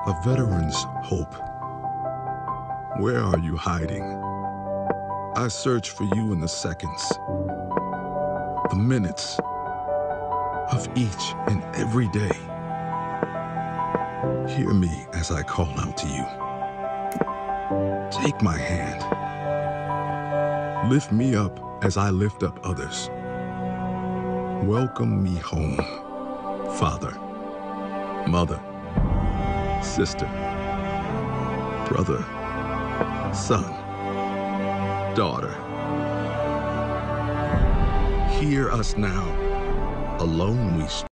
A veteran's hope. Where are you hiding? I search for you in the seconds, the minutes of each and every day. Hear me as I call out to you. Take my hand. Lift me up as I lift up others. Welcome me home, Father, Mother, Sister, Brother, Son, Daughter. Hear us now. Alone we stand.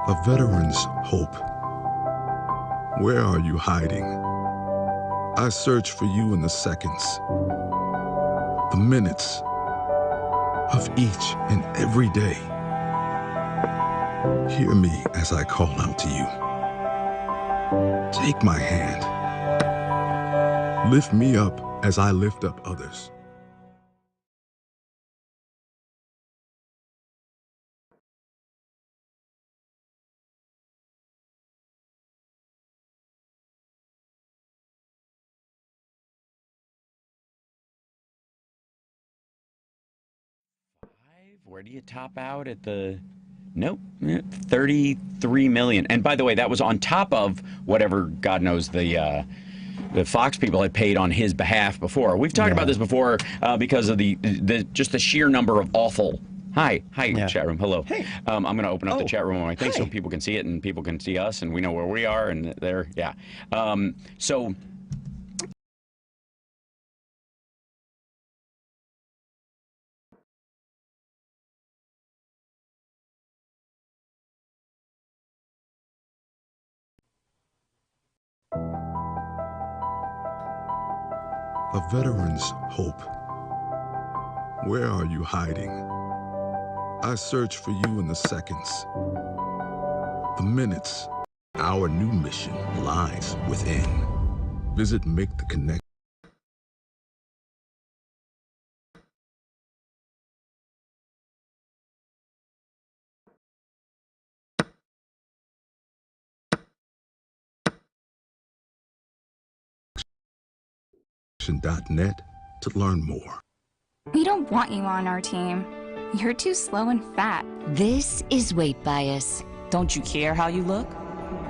A veteran's hope. Where are you hiding? I search for you in the seconds, the minutes of each and every day. Hear me as I call out to you. Take my hand. Lift me up as I lift up others. Where do you top out at the... Nope, 33 million. And by the way, that was on top of whatever, God knows, the Fox people had paid on his behalf before. We've talked about this before because of just the sheer number of awful... Hi, chat room. Hello. Hey. I'm going to open up the chat room on my thing so people can see it and people can see us and we know where we are and there. Yeah. So... A veteran's hope. Where are you hiding? I search for you in the seconds, the minutes. Our new mission lies within. Visit MakeTheConnection.net to learn more. We don't want you on our team. You're too slow and fat. This is weight bias. Don't you care how you look?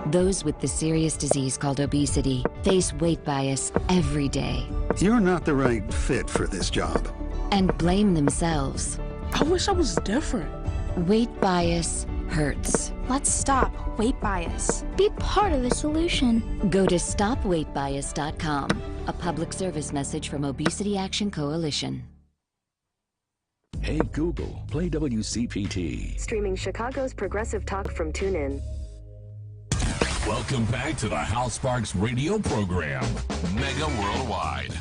Those with the serious disease called obesity face weight bias every day. You're not the right fit for this job. And blame themselves. I wish I was different. Weight bias hurts. Let's stop weight bias. Be part of the solution. Go to stopweightbias.com, a public service message from Obesity Action Coalition. Hey Google, play WCPT. Streaming Chicago's progressive talk from TuneIn. Welcome back to the Hal Sparks radio program, Mega Worldwide.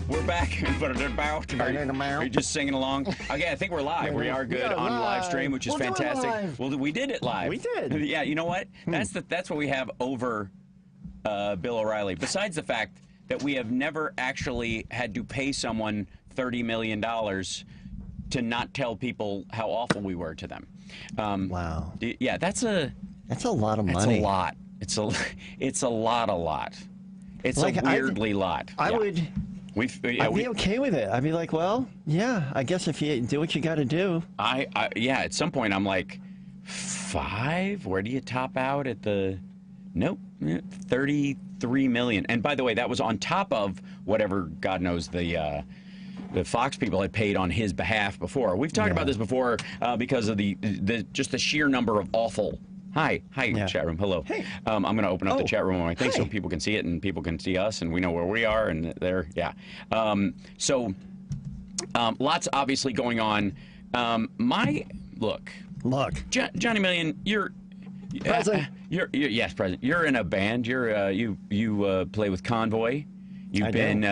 We're back. Are you just singing along? Okay, I think we're live. We are good on live stream, which is fantastic. Well, we did it live. We did. Yeah, you know what? That's what we have over Bill O'Reilly. Besides the fact that we have never actually had to pay someone $30 million to not tell people how awful we were to them. Wow. Yeah, that's a lot of money. That's a lot. It's a lot. It's like, a weirdly lot. I'd be okay with it. I'd be like, well, yeah, I guess if you do what you got to do. Yeah, at some point I'm like, 5? Where do you top out at the... Nope, 33 million. And by the way, that was on top of whatever, God knows, the Fox people had paid on his behalf before. We've talked about this before because of just the sheer number of awful... Hi, chat room. Hello. Hey. I'm going to open up the chat room on my thing so people can see it and people can see us and we know where we are and there. Yeah. So lots obviously going on. Look, Johnny Million, you're present. Yes, present. You're in a band. You play with Convoy. You've been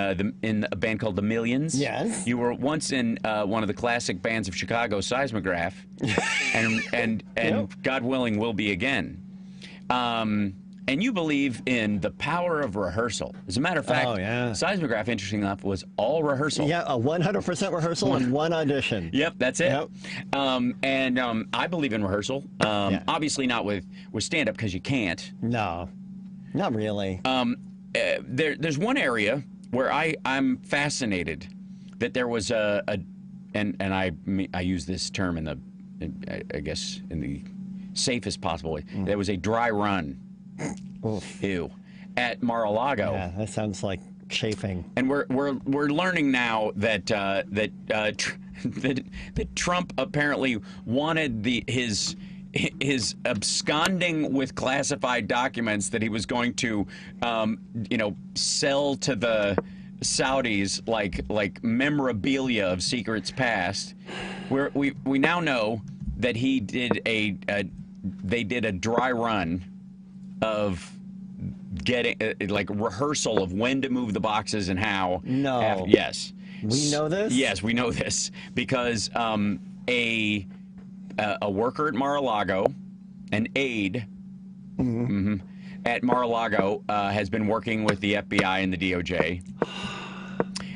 in a band called The Millions. Yes. You were once in one of the classic bands of Chicago, Seismograph, and Yep. God willing, will be again. And you believe in the power of rehearsal. As a matter of fact, Seismograph, interesting enough, was all rehearsal. Yeah, a 100% rehearsal and one audition. Yep, that's it. Yep. I believe in rehearsal. Obviously not with stand-up because you can't. No, not really. There's one area where I'm fascinated that there was and I use this term in the safest possible way. There was a dry run. Ew. At Mar-a-Lago. Yeah, that sounds like chafing. And we're learning now that that Trump apparently wanted his absconding with classified documents that he was going to sell to the Saudis like memorabilia of secrets past. We now know that he did they did a dry run of getting like rehearsl of when to move the boxes and how. No. Yes. We know this? Yes, we know this because a worker at Mar-a-Lago, an aide at Mar-a-Lago, has been working with the FBI and the DOJ.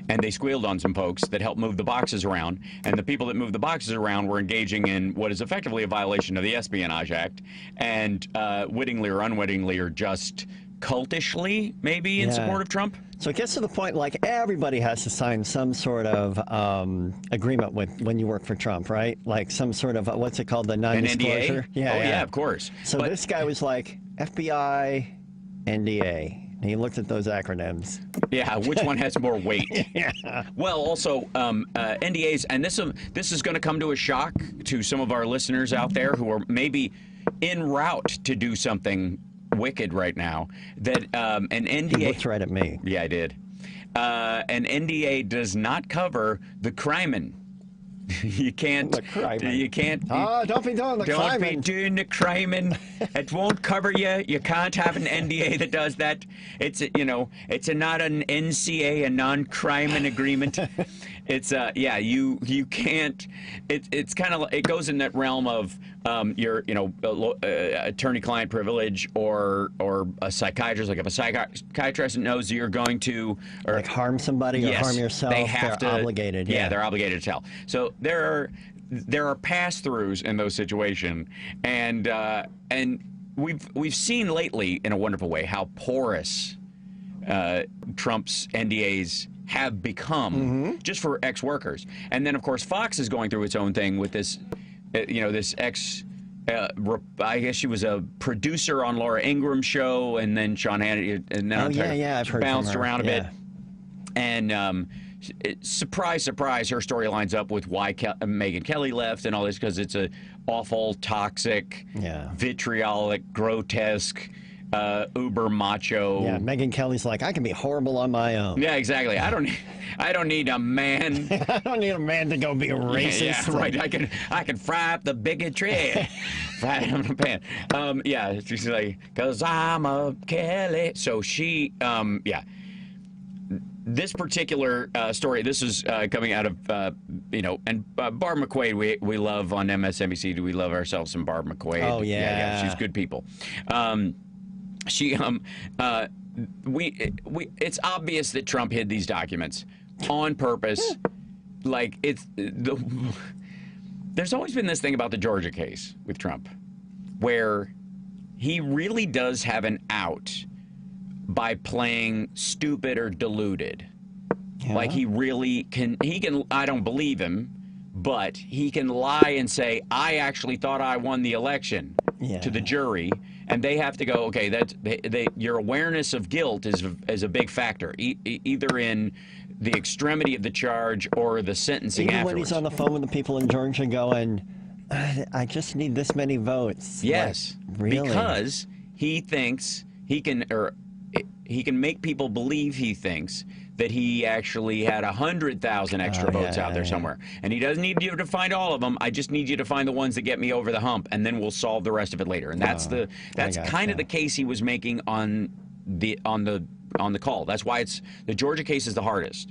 And they squealed on some folks that helped move the boxes around. And the people that moved the boxes around were engaging in what is effectively a violation of the Espionage Act. And wittingly or unwittingly or just cultishly, maybe, in support of Trump. So it gets to the point like everybody has to sign some sort of agreement when you work for Trump, right? Like some sort of, what's it called, the non-disclosure? An NDA? Yeah, of course. So this guy was like, FBI, NDA. And he looked at those acronyms. Yeah, which one has more weight? Yeah. Well, also NDAs, and this is going to come to a shock to some of our listeners out there who are maybe en route to do something wicked right now. That an NDA. He looked right at me. Yeah, I did. An NDA does not cover the crimen. You can't. You can't. Oh, don't be doing the Don't be doing the criming. It won't cover you. You can't have an NDA that does that. It's it's not an NCA, a non-criming agreement. It's you can't. It's kind of, it goes in that realm of your attorney-client privilege or a psychiatrist. Like if a psychiatrist knows you're going to like harm somebody or harm yourself, they're obligated. Yeah, they're obligated to tell. So there are pass-throughs in those situations, and we've seen lately in a wonderful way how porous Trump's NDAs have become just for ex-workers. And then, of course, Fox is going through its own thing with this, this ex, I guess she was a producer on Laura Ingram's show, and then Sean Hannity, and then I've heard bounced from her. around a bit. And surprise, surprise, her story lines up with why Megyn Kelly left and all this, because it's a awful, toxic, vitriolic, grotesque, uber macho. Yeah, Megyn Kelly's like, I can be horrible on my own. Yeah, exactly. I don't need a man. I don't need a man to go be racist. Yeah, right. I can fry up the bigotry. Fry it up in a pan. Yeah, she's like, 'cause I'm a Kelly. So she, this particular story, this is coming out of, and Barb McQuaid, we love on MSNBC. Do we love ourselves some Barb McQuaid? Oh, yeah. She's good people. It's obvious that Trump hid these documents on purpose. Like, there's always been this thing about the Georgia case with Trump, where he really does have an out by playing stupid or deluded. Like he really can, I don't believe him, but he can lie and say, I actually thought I won the election to the jury. And they have to go, okay, your awareness of guilt is a big factor, either in the extremity of the charge or the sentencing Even afterwards. when he's on the phone with the people in Georgia going, I just need this many votes. Yes, like, really? Because he thinks he can make people believe he thinks that he actually had 100,000 extra votes out there somewhere. And he doesn't need you to find all of them. I just need you to find the ones that get me over the hump, and then we'll solve the rest of it later. And that's kind of the case he was making on the on the call. That's why the Georgia case is the hardest.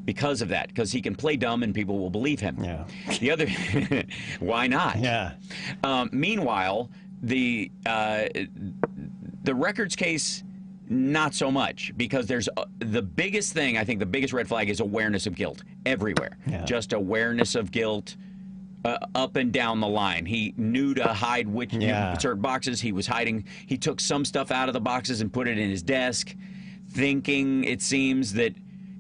Because of that, because he can play dumb and people will believe him. Yeah. The other, why not? Yeah. Meanwhile, the records case, not so much, because there's the biggest thing. I think the biggest red flag is awareness of guilt everywhere. Yeah. Just awareness of guilt. Up and down the line. He knew to hide which certain boxes. He was hiding. He took some stuff out of the boxes and put it in his desk, thinking, it seems, that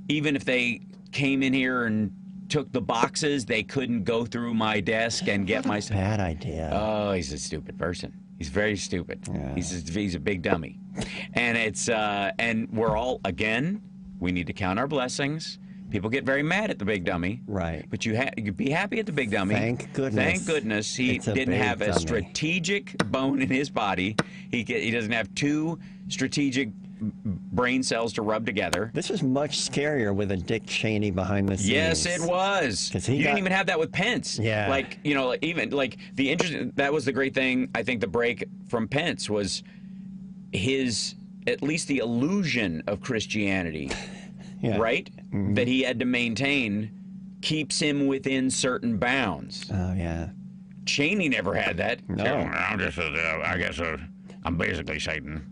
even if they came in here and took the boxes, they couldn't go through my desk and get my stuff. Bad idea. Oh, he's a stupid person. He's very stupid. Yeah. He's a big dummy. And it's and we're all, again, we need to count our blessings. People get very mad at the big dummy. Right. But you be happy at the big dummy. Thank goodness. Thank goodness he didn't have a strategic bone in his body. He doesn't have two strategic brain cells to rub together. This was much scarier with a Dick Cheney behind the scenes. Yes, it was. You didn't even have that with Pence. Yeah. Like, even like the interesting, that was the great thing, I think, the break from Pence was his, at least the illusion of Christianity. Yeah. Right? Mm-hmm. That he had to maintain keeps him within certain bounds. Oh, yeah. Cheney never had that. No. I'm just, I guess, I'm basically Satan.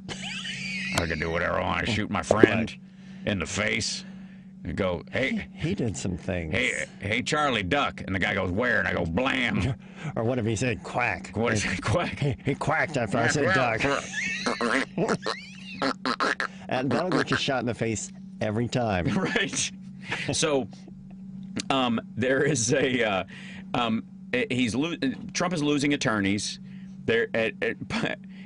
I can do whatever I want. I shoot my friend in the face and go, hey. He did some things. Hey, Charlie, duck. And the guy goes, where? And I go, blam. Or what if he said quack? What is it, quack? He quacked after I said duck. And that'll get you shot in the face every time. Right. So there is a Trump is losing attorneys. They're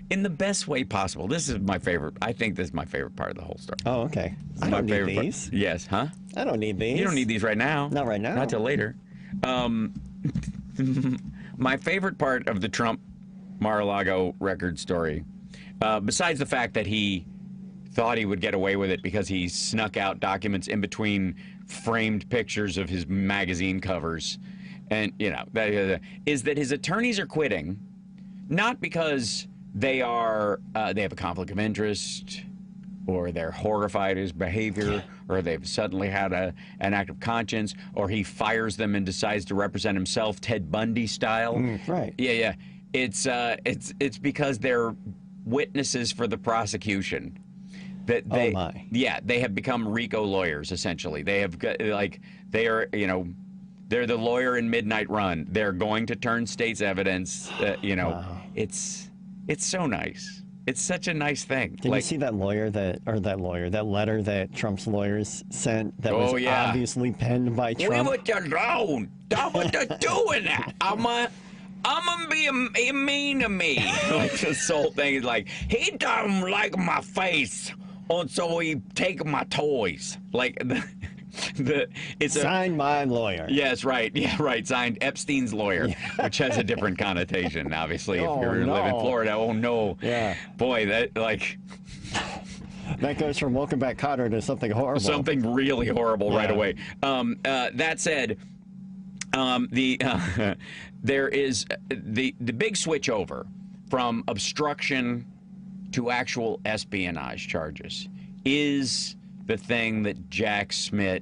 in the best way possible. This is my favorite. I think this is my favorite part of the whole story. Oh, okay. I don't need these. Yes, huh? I don't need these. You don't need these right now. Not right now. Not till later. My favorite part of the Trump Mar-a-Lago record story, besides the fact that he thought he would get away with it because he snuck out documents in between framed pictures of his magazine covers, and is that his attorneys are quitting, not because they have a conflict of interest, or they're horrified at his behavior, or they've suddenly had an act of conscience, or he fires them and decides to represent himself Ted Bundy style. Right. Yeah. It's because they're witnesses for the prosecution. That they, they have become RICO lawyers, essentially. They have got, they're the lawyer in Midnight Run. They're going to turn state's evidence. Wow. It's so nice. It's such a nice thing. Did you see that letter that Trump's lawyers sent that was obviously penned by Trump? Leave it alone. Don't what they're doing that. I'm gonna be mean to me. Like this whole thing is like, he don't like my face. And so he take my toys. Like it's signed my lawyer. Yes, right. Yeah, right. Signed Epstein's lawyer, which has a different connotation, obviously. If you live in Florida, oh no. Yeah. Boy, that that goes from Welcome Back, Kotter to something horrible. Something really horrible right away. That said, there is the big switch over from obstruction to actual espionage charges is the thing that Jack Smith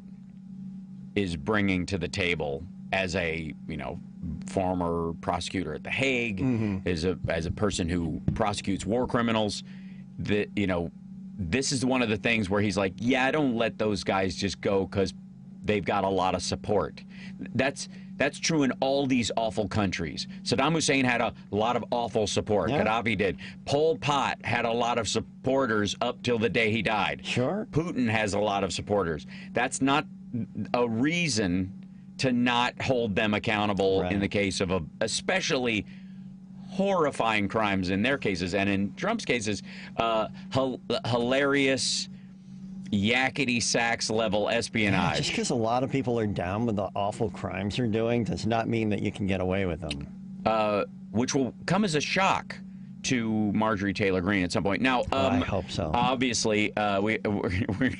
is bringing to the table as a former prosecutor at The Hague, as a person who prosecutes war criminals. That this is one of the things where he's like, I don't let those guys just go because they've got a lot of support. That's true in all these awful countries. Saddam Hussein had a lot of awful support. Yeah. Gaddafi did. Pol Pot had a lot of supporters up till the day he died. Sure. Putin has a lot of supporters. That's not a reason to not hold them accountable in the case of especially horrifying crimes in their cases, and in Trump's cases, hilarious yakety sax level espionage. Just because a lot of people are down with the awful crimes they're doing does not mean that you can get away with them. Which will come as a shock to Marjorie Taylor Greene at some point. Now, I hope so. Obviously, we're gonna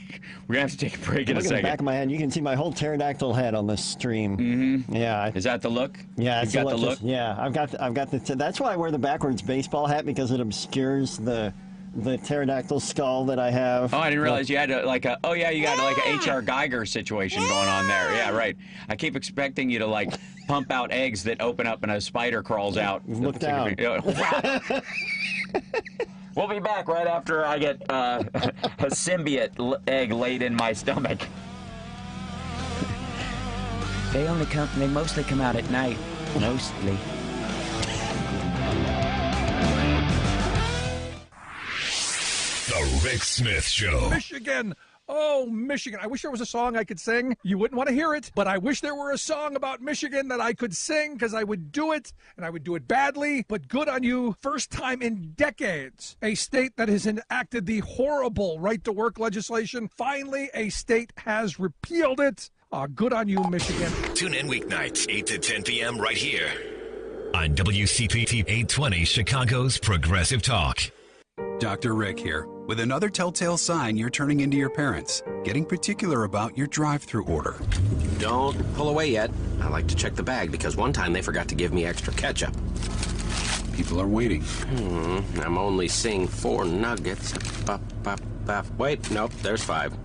have to take a break in a second. Look at the back of my head. You can see my whole pterodactyl head on this stream. Yeah. Is that the look? Yeah, you've got the look. Yeah, I've got the. That's why I wear the backwards baseball hat, because it obscures the the pterodactyl skull that I have. Oh, I didn't realize you had like a. Oh yeah, you got like a H.R. Geiger situation going on there. Yeah, right. I keep expecting you to like pump out eggs that open up and a spider crawls out. Look down. We'll be back right after I get a symbiote egg laid in my stomach. They mostly come out at night. Mostly. The Rick Smith Show. Michigan. Oh, Michigan. I wish there was a song I could sing. You wouldn't want to hear it, but I wish there were a song about Michigan that I could sing because I would do it, and I would do it badly. But good on you. First time in decades, a state that has enacted the horrible right-to-work legislation. Finally, a state has repealed it. Good on you, Michigan. Tune in weeknights, 8 to 10 p.m. right here on WCPT 820, Chicago's Progressive Talk. Dr. Rick here, with another telltale sign you're turning into your parents, getting particular about your drive-thru order. Don't pull away yet. I like to check the bag because one time they forgot to give me extra ketchup. People are waiting. I'm only seeing 4 nuggets. Wait, nope, there's 5.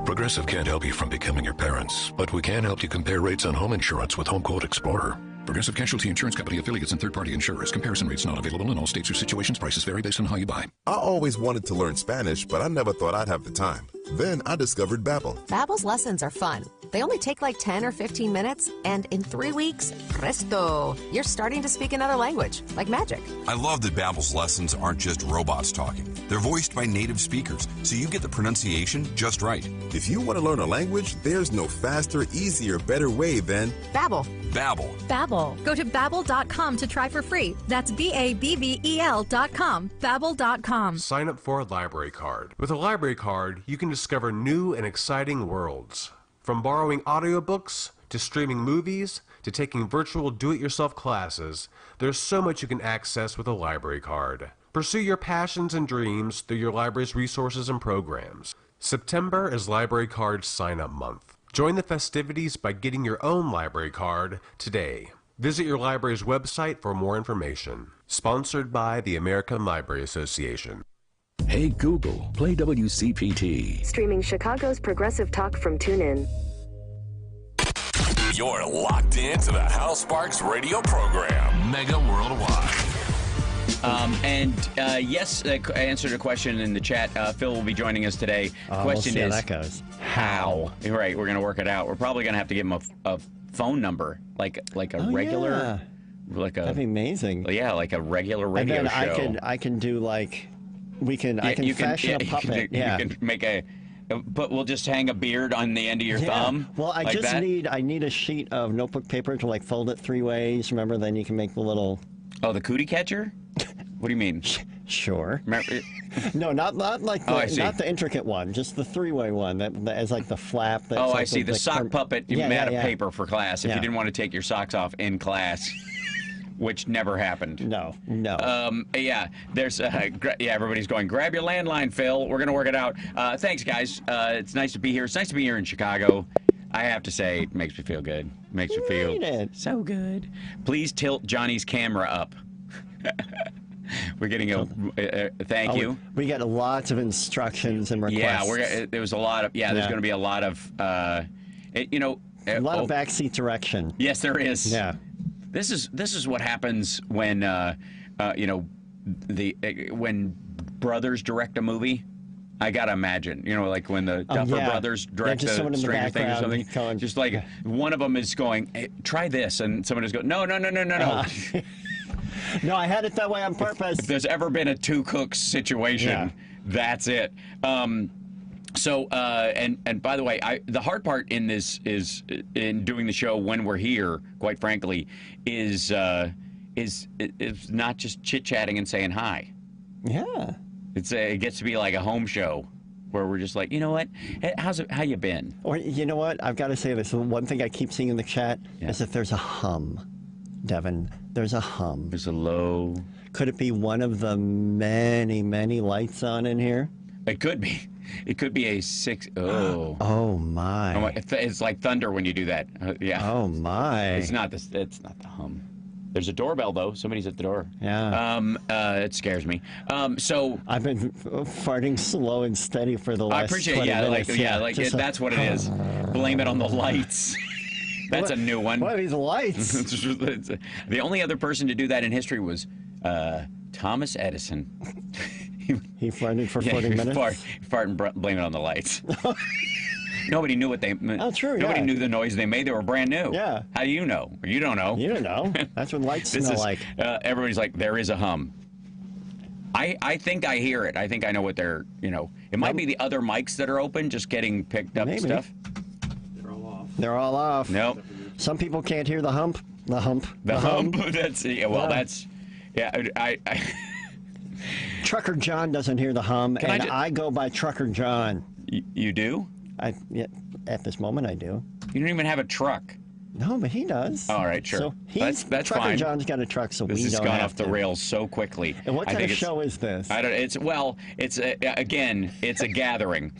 Progressive can't help you from becoming your parents, but we can help you compare rates on home insurance with Home Quote Explorer. Progressive Casualty Insurance Company affiliates and third-party insurers. Comparison rates not available in all states or situations. Prices vary based on how you buy. I always wanted to learn Spanish, but I never thought I'd have the time. Then I discovered Babbel. Babbel's lessons are fun. They only take like 10 or 15 minutes, and in 3 weeks, presto, you're starting to speak another language, like magic. I love that Babbel's lessons aren't just robots talking. They're voiced by native speakers, so you get the pronunciation just right. If you want to learn a language, there's no faster, easier, better way than Babbel. Babbel. Babbel. Go to babbel.com to try for free. That's BABBEL.com. Babbel.com. Sign up for a library card. With a library card, you can discover new and exciting worlds. From borrowing audiobooks, to streaming movies, to taking virtual do-it-yourself classes, there's so much you can access with a library card. Pursue your passions and dreams through your library's resources and programs. September is Library Card Sign-Up Month. Join the festivities by getting your own library card today. Visit your library's website for more information. Sponsored by the American Library Association. Hey Google, play WCPT. Streaming Chicago's Progressive Talk from TuneIn. You're locked into the Hal Sparks radio program, Mega Worldwide. Yes, answered a question in the chat. Phil will be joining us today. The question we'll see is, how that goes. How? Right, we're going to work it out. We're probably going to have to give him a phone number, like a regular, yeah. That'd be amazing. Yeah, like a regular radio and then show. I can do like, I can fashion a puppet. You can make but we'll just hang a beard on the end of your thumb. Well, I like just need a sheet of notebook paper to like fold it 3 ways. Remember, then you can make the little. Oh, the cootie catcher? What do you mean? Sure. Remember, no, not like not the intricate one, just the 3-way one that is like the flap. That's I like see. The sock puppet made of paper for class. If you didn't want to take your socks off in class. Which never happened. No. There's everybody's going, grab your landline, Phil. We're going to work it out. Thanks, guys. It's nice to be here. It's nice to be here in Chicago. I have to say, it makes me feel good. Makes me feel so good. Please tilt Johnny's camera up. We're getting a thank you. We got lots of instructions and requests. Yeah, there was a lot of, there's going to be a lot of, a lot of backseat direction. Yes, there is. Yeah. This is what happens when when brothers direct a movie. I gotta imagine, like when the Duffer Brothers direct a Stranger Things or something. Just like one of them is going, hey, try this, and someone is going, no. No, I had it that way on purpose. If there's ever been a two cooks situation, that's it. So, and by the way, the hard part in this is in doing the show when we're here, quite frankly, is not just chit-chatting and saying hi. Yeah. It gets to be like a home show where we're just like, you know what, how you been? Or you know what, I've got to say this. One thing I keep seeing in the chat is that there's a hum, Devin. There's a hum. There's a low. Could it be one of the many, many lights on in here? It could be. It could be a 6. Oh. Oh my. It's like thunder when you do that. Yeah. Oh my. It's not the hum. There's a doorbell, though. Somebody's at the door. Yeah. It scares me. So I've been farting slow and steady for the last I appreciate 20 minutes. Just that's what it is. Blame it on the lights. That's a new one. What are these lights? The only other person to do that in history was Thomas Edison. He farted for 40 minutes? Fart and blame it on the lights. Nobody knew what they... Oh, true, Nobody yeah. knew the noise they made. They were brand new. Yeah. How do you know? You don't know. You don't know. That's what lights smell like. Everybody's like, there is a hum. I think I hear it. I think I know what they're, it might be the other mics that are open, just getting picked up and stuff. They're all off. Nope. Some people can't hear the hump. The hump. The hump. That's, that's, I Trucker John doesn't hear the hum, I go by Trucker John. You do? At this moment, I do. You don't even have a truck. No, but he does. All right, sure. So that's Trucker fine. John's got a truck, so we don't have to. This has gone off the rails so quickly. And what kind of show is this? I don't. It's again, it's a gathering,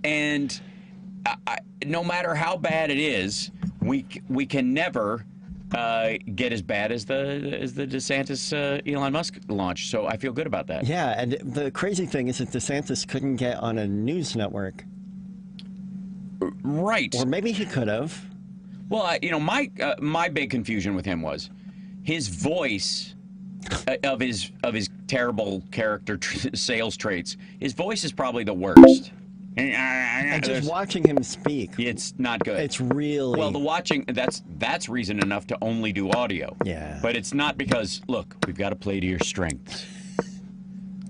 and no matter how bad it is, we can never get as bad as the DeSantis Elon Musk launch. So I feel good about that. Yeah, and the crazy thing is that DeSantis couldn't get on a news network. Right. Or maybe he could have. Well, my big confusion with him was his voice of his terrible character sales traits. His voice is probably the worst. And just watching him speak, it's not good. It's really well. The watching that's reason enough to only do audio. Yeah. But it's not because look, we've got to play to your strengths.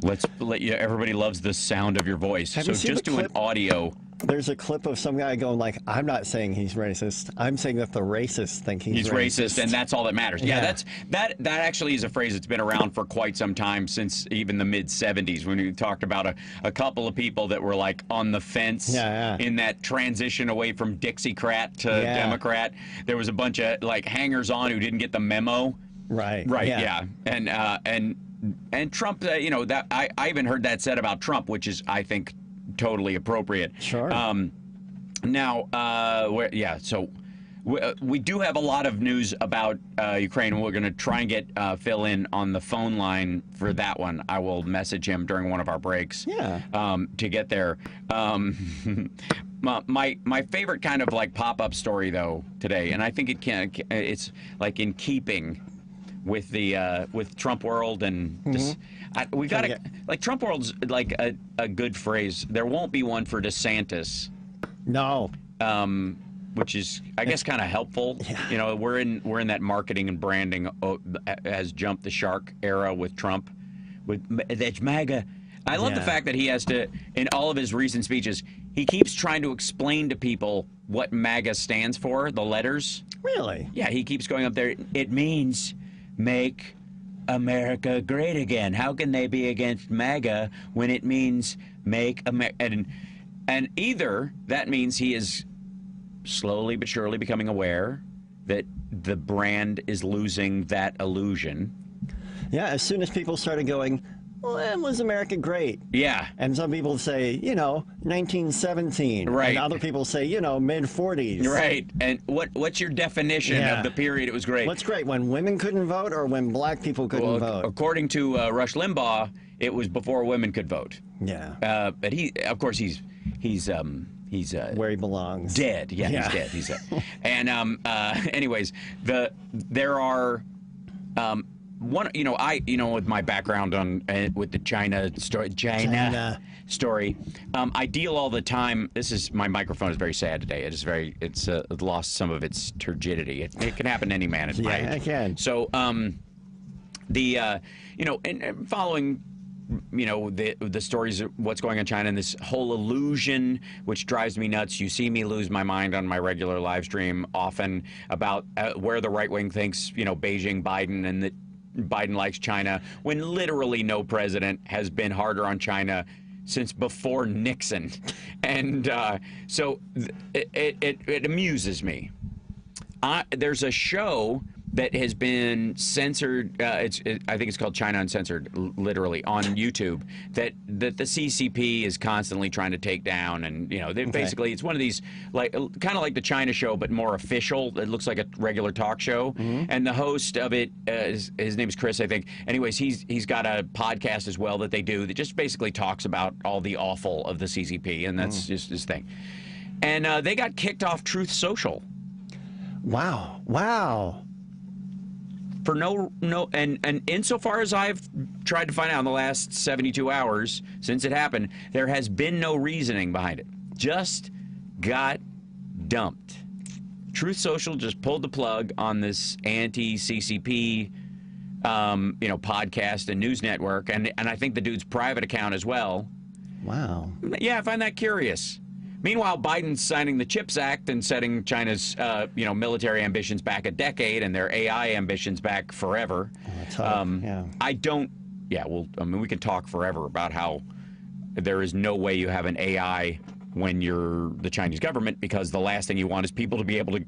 Let's let you. Everybody loves the sound of your voice. Have so you seen just the do an clip? audio. There's a clip of some guy going like, "I'm not saying he's racist. I'm saying that the racists think he's racist, and that's all that matters." Yeah, Yeah. that actually is a phrase that's been around for quite some time, since even the mid '70s, when we talked about a couple of people that were like on the fence in that transition away from Dixiecrat to Democrat. There was a bunch of like hangers-on who didn't get the memo. Right. Yeah. And Trump, that I even heard that said about Trump, which is, I think, totally appropriate. Sure. So we do have a lot of news about Ukraine, and we're going to try and get Phil in on the phone line for that one. I will message him during one of our breaks. To get there. My favorite kind of like pop-up story though today, and I think it's like in keeping with the with Trump World and this, we got to like Trump World's like a good phrase. There won't be one for DeSantis. No. Which is, I guess, kind of helpful. Yeah. We're in that marketing and branding has jumped the shark era with Trump. That's MAGA. I love the fact that he has to, in all of his recent speeches, he keeps trying to explain to people what MAGA stands for, the letters. Really? Yeah, he keeps going up there. It means make America great again. How can they be against MAGA when it means make America? And either that means he is slowly but surely becoming aware that the brand is losing that illusion. Yeah, as soon as people started going, when was America great? Yeah. And some people say, 1917. Right. And other people say, mid-40s. Right. And what's your definition of the period it was great? What's great, when women couldn't vote or when black people couldn't vote? According to Rush Limbaugh, it was before women could vote. Yeah. But of course, he's where he belongs. Dead. Yeah, he's dead. He's dead. And anyways, there are one. With my background on with the China story, I deal all the time. My microphone is very sad today. It's lost some of its turgidity. It can happen to any man at my age. Yeah, it can. So and following the stories of what's going on in China and this whole illusion, which drives me nuts. You see me lose my mind on my regular live stream often about where the right wing thinks, Beijing, Biden, and that Biden likes China, when literally no president has been harder on China since before Nixon. And so it amuses me. There's a show that has been censored. I think it's called China Uncensored, literally on YouTube. That the CCP is constantly trying to take down, and basically it's one of these kind of like the China show, but more official. It looks like a regular talk show, and the host of it, his name is Chris, I think. Anyways, he's got a podcast as well that they do that just basically talks about all the awful of the CCP, and that's just his thing. And they got kicked off Truth Social. Wow. For no, and insofar as I've tried to find out in the last 72 hours since it happened, there has been no reasoning behind it. Just got dumped. Truth Social just pulled the plug on this anti-CCP, podcast and news network, and I think the dude's private account as well. Wow. Yeah, I find that curious. Meanwhile, Biden's signing the CHIPS Act and setting China's, military ambitions back a decade and their AI ambitions back forever. That's hard. We can talk forever about how there is no way you have an AI when you're the Chinese government, because the last thing you want is people to be able to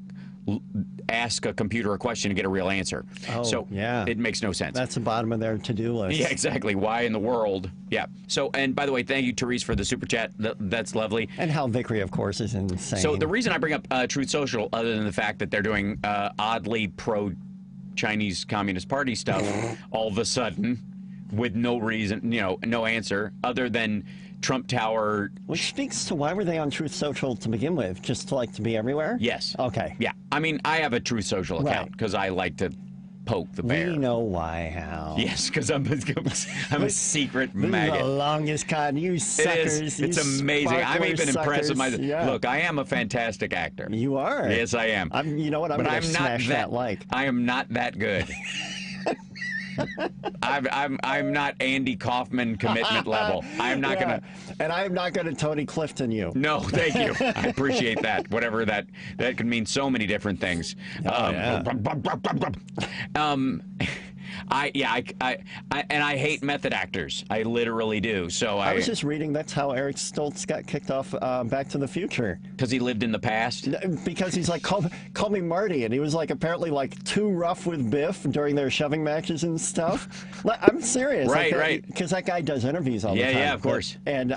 ask a computer a question and get a real answer. It makes no sense. That's the bottom of their to-do list. Yeah, exactly. Why in the world? Yeah. So, and by the way, thank you, Therese, for the super chat. That's lovely. And Hal Vickery, of course, is insane. So the reason I bring up Truth Social, other than the fact that they're doing oddly pro-Chinese Communist Party stuff all of a sudden with no reason, no answer, other than Trump Tower. Which speaks to why were they on Truth Social to begin with? Just to be everywhere? Yes. Okay. Yeah. I mean, I have a Truth Social account because I like to poke the bear. We know why, Hal. Yes, because I'm a secret maggot. The longest con, you suckers. It's amazing. I'm even impressed with myself. Yeah. Look, I am a fantastic actor. You are. Yes, I am. You know what? I'm going to smash that like. I am not that good. I'm not Andy Kaufman commitment level. I'm not gonna. And I'm not gonna Tony Clifton you. No, thank you. I appreciate that. Whatever that could mean so many different things. I hate method actors. I literally do. So I was just reading that's how Eric Stoltz got kicked off Back to the Future. Because he lived in the past? Because he's like, call me Marty. And he was apparently too rough with Biff during their shoving matches and stuff. I'm serious. Right. Because that guy does interviews all the time. Yeah, of course. And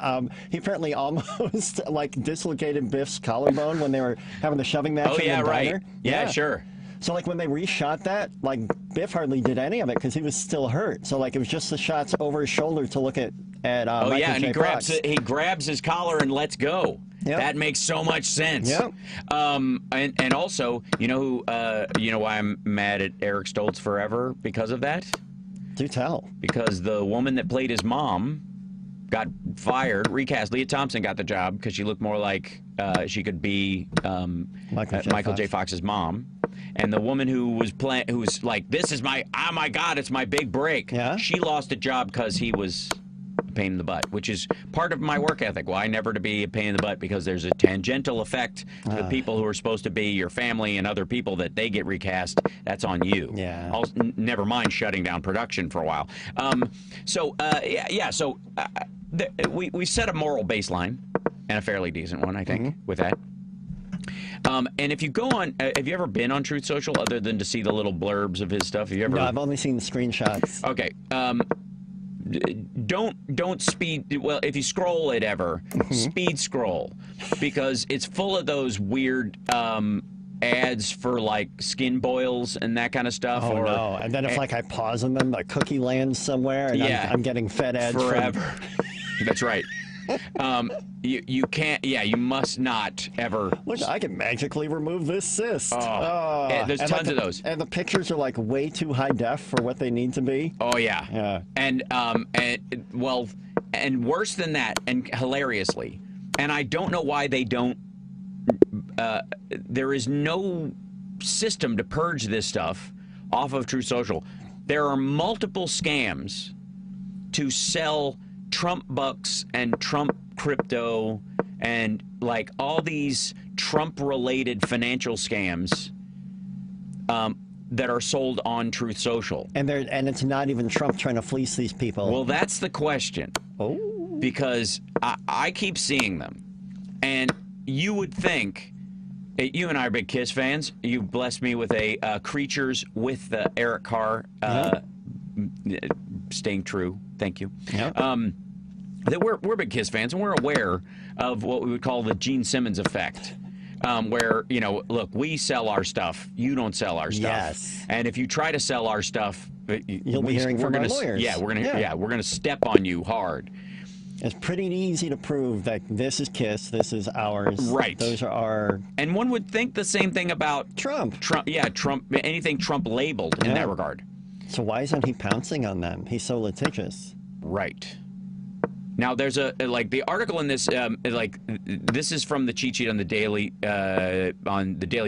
he apparently almost dislocated Biff's collarbone when they were having the shoving match in the diner. Right. Yeah, sure. So when they reshot that, Biff hardly did any of it because he was still hurt. So it was just the shots over his shoulder to look at Michael and J. he grabs his collar and lets go. Yep. That makes so much sense. Yep. And also, why I'm mad at Eric Stoltz forever because of that? Do tell. Because the woman that played his mom got fired, recast. Leah Thompson got the job because she looked more like she could be Michael J. Fox's mom. And the woman who was this is oh my God, it's my big break. Yeah? She lost a job because he was a pain in the butt, which is part of my work ethic. Why never to be a pain in the butt? Because there's a tangential effect to the people who are supposed to be your family and other people that they get recast. That's on you. Yeah. Never mind shutting down production for a while. So we set a moral baseline, and a fairly decent one, I think, with that. And if you go on, have you ever been on Truth Social other than to see the little blurbs of his stuff? Have you ever? No, I've only seen the screenshots. Okay. Don't speed. Well, if you scroll it ever, speed scroll, because it's full of those weird ads for skin boils and that kind of stuff. Oh no! And then if I pause on them, a cookie lands somewhere, and I'm getting fed ads forever. That's right. You can't. Yeah, you must not ever. Look, I can magically remove this cyst. There's tons of those, and the pictures are way too high def for what they need to be. Oh yeah. And worse than that, and hilariously, and I don't know why they don't. There is no system to purge this stuff off of Truth Social. There are multiple scams to sell Trump bucks and Trump crypto and all these Trump-related financial scams that are sold on Truth Social. And it's not even Trump trying to fleece these people. Well, that's the question. Oh. Because I keep seeing them. And you would think Hey, you and I are big Kiss fans. You blessed me with a Creatures with Eric Carr staying true. Thank you. Yep. That we're big Kiss fans, and we're aware of what we would call the Gene Simmons effect. Where, look, we sell our stuff. You don't sell our stuff. Yes. And if you try to sell our stuff, You'll be hearing from our lawyers. Yeah, we're gonna step on you hard. It's pretty easy to prove that this is Kiss, this is ours. Right. Those are our... And one would think the same thing about Trump. Trump, anything Trump labeled in that regard. So why isn't he pouncing on them? He's so litigious. Right. Now, there's the article in this, this is from the cheat sheet on the Daily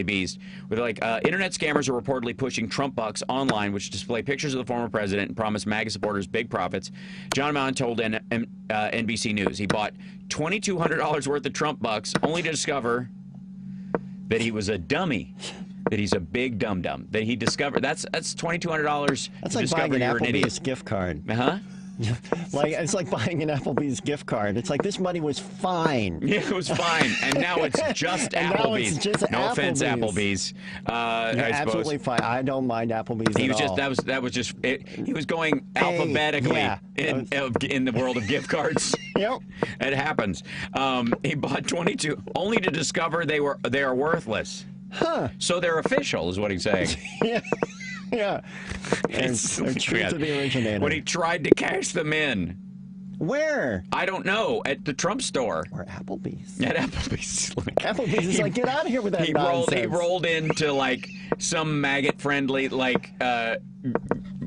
Beast, where they're internet scammers are reportedly pushing Trump bucks online, which display pictures of the former president and promise MAGA supporters big profits. John Mount told NBC News he bought $2,200 worth of Trump bucks, only to discover that he was a dummy. That he's a big dum-dum. That he discovered that's $2,200. That's like buying an Applebee's gift card. Uh-huh. It's like buying an Applebee's gift card. It's like this money was fine. Yeah, it was fine, and now it's just Applebee's. Now it's just no offense, Applebee's. Absolutely fine. I don't mind Applebee's He at was all. just that was just it. He was going alphabetically in the world of gift cards. Yep, it happens. He bought 22 only to discover they are worthless. Huh? So they're official, is what he's saying. Yeah. It's true to the originator. When he tried to cash them in. Where? I don't know. At the Trump store. Or Applebee's. At Applebee's. Applebee's is get out of here with that nonsense. He rolled into some maggot-friendly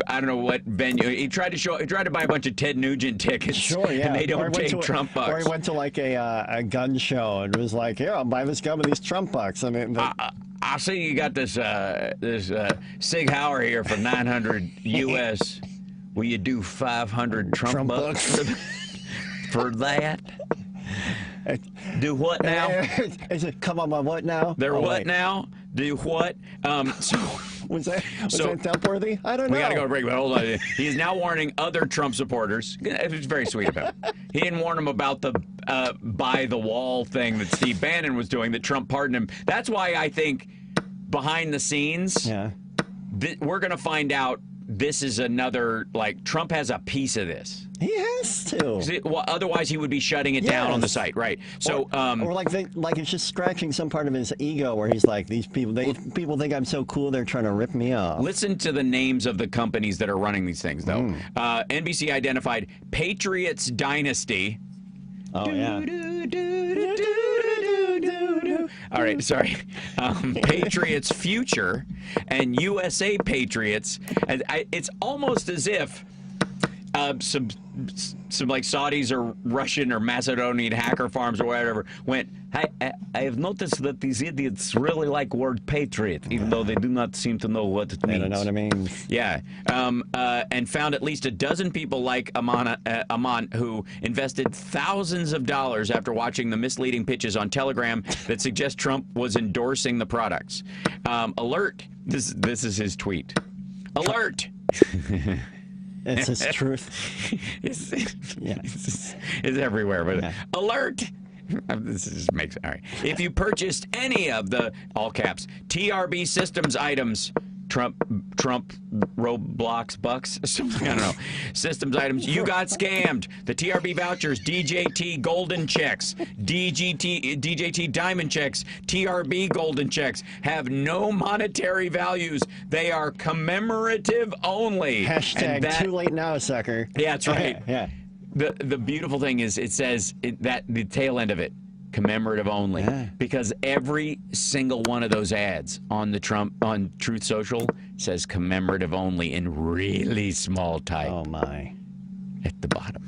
I don't know what venue. He tried to buy a bunch of Ted Nugent tickets. Sure, yeah. And they don't take Trump bucks. Or he went to a gun show and was like, "Here, I'll buy this gun with these Trump bucks." I mean, I see you got this Sig Sauer here for $900 US. Will you do 500 Trump bucks for that? Do what now? Is it come on what now? They're what now? Do what? Was that Trump-worthy? I don't know. We got to go to break, but hold on. He is now warning other Trump supporters. It was very sweet of him. He didn't warn them about the buy the wall thing that Steve Bannon was doing, that Trump pardoned him. That's why I think behind the scenes, we're going to find out this is another, Trump has a piece of this. He has to. Otherwise, he would be shutting it down on the site, right? So, or it's just scratching some part of his ego, where he's like, these people think I'm so cool, they're trying to rip me off. Listen to the names of the companies that are running these things, though. NBC identified Patriots Dynasty. Oh yeah. All right, sorry. Patriots Future and USA Patriots. And it's almost as if some Saudis or Russian or Macedonian hacker farms or whatever went, I have noticed that these idiots really like word patriot, even though they do not seem to know what it means. I don't know what it means. Yeah. And found at least a dozen people like Aman who invested thousands of dollars after watching the misleading pitches on Telegram that suggest Trump was endorsing the products. Alert. This is his tweet. Alert. It's his truth. It's everywhere, but alert! This just makes all right. If you purchased any of the all caps TRB systems items, Trump Roblox bucks, something, I don't know, systems items, you got scammed. The TRB vouchers, DJT golden checks, DJT diamond checks, TRB golden checks have no monetary values. They are commemorative only. Hashtag too late now, sucker. Yeah, that's right. Yeah. The beautiful thing is it says that the tail end of it, commemorative only, because every single one of those ads on Truth Social says commemorative only in really small type. Oh my! At the bottom,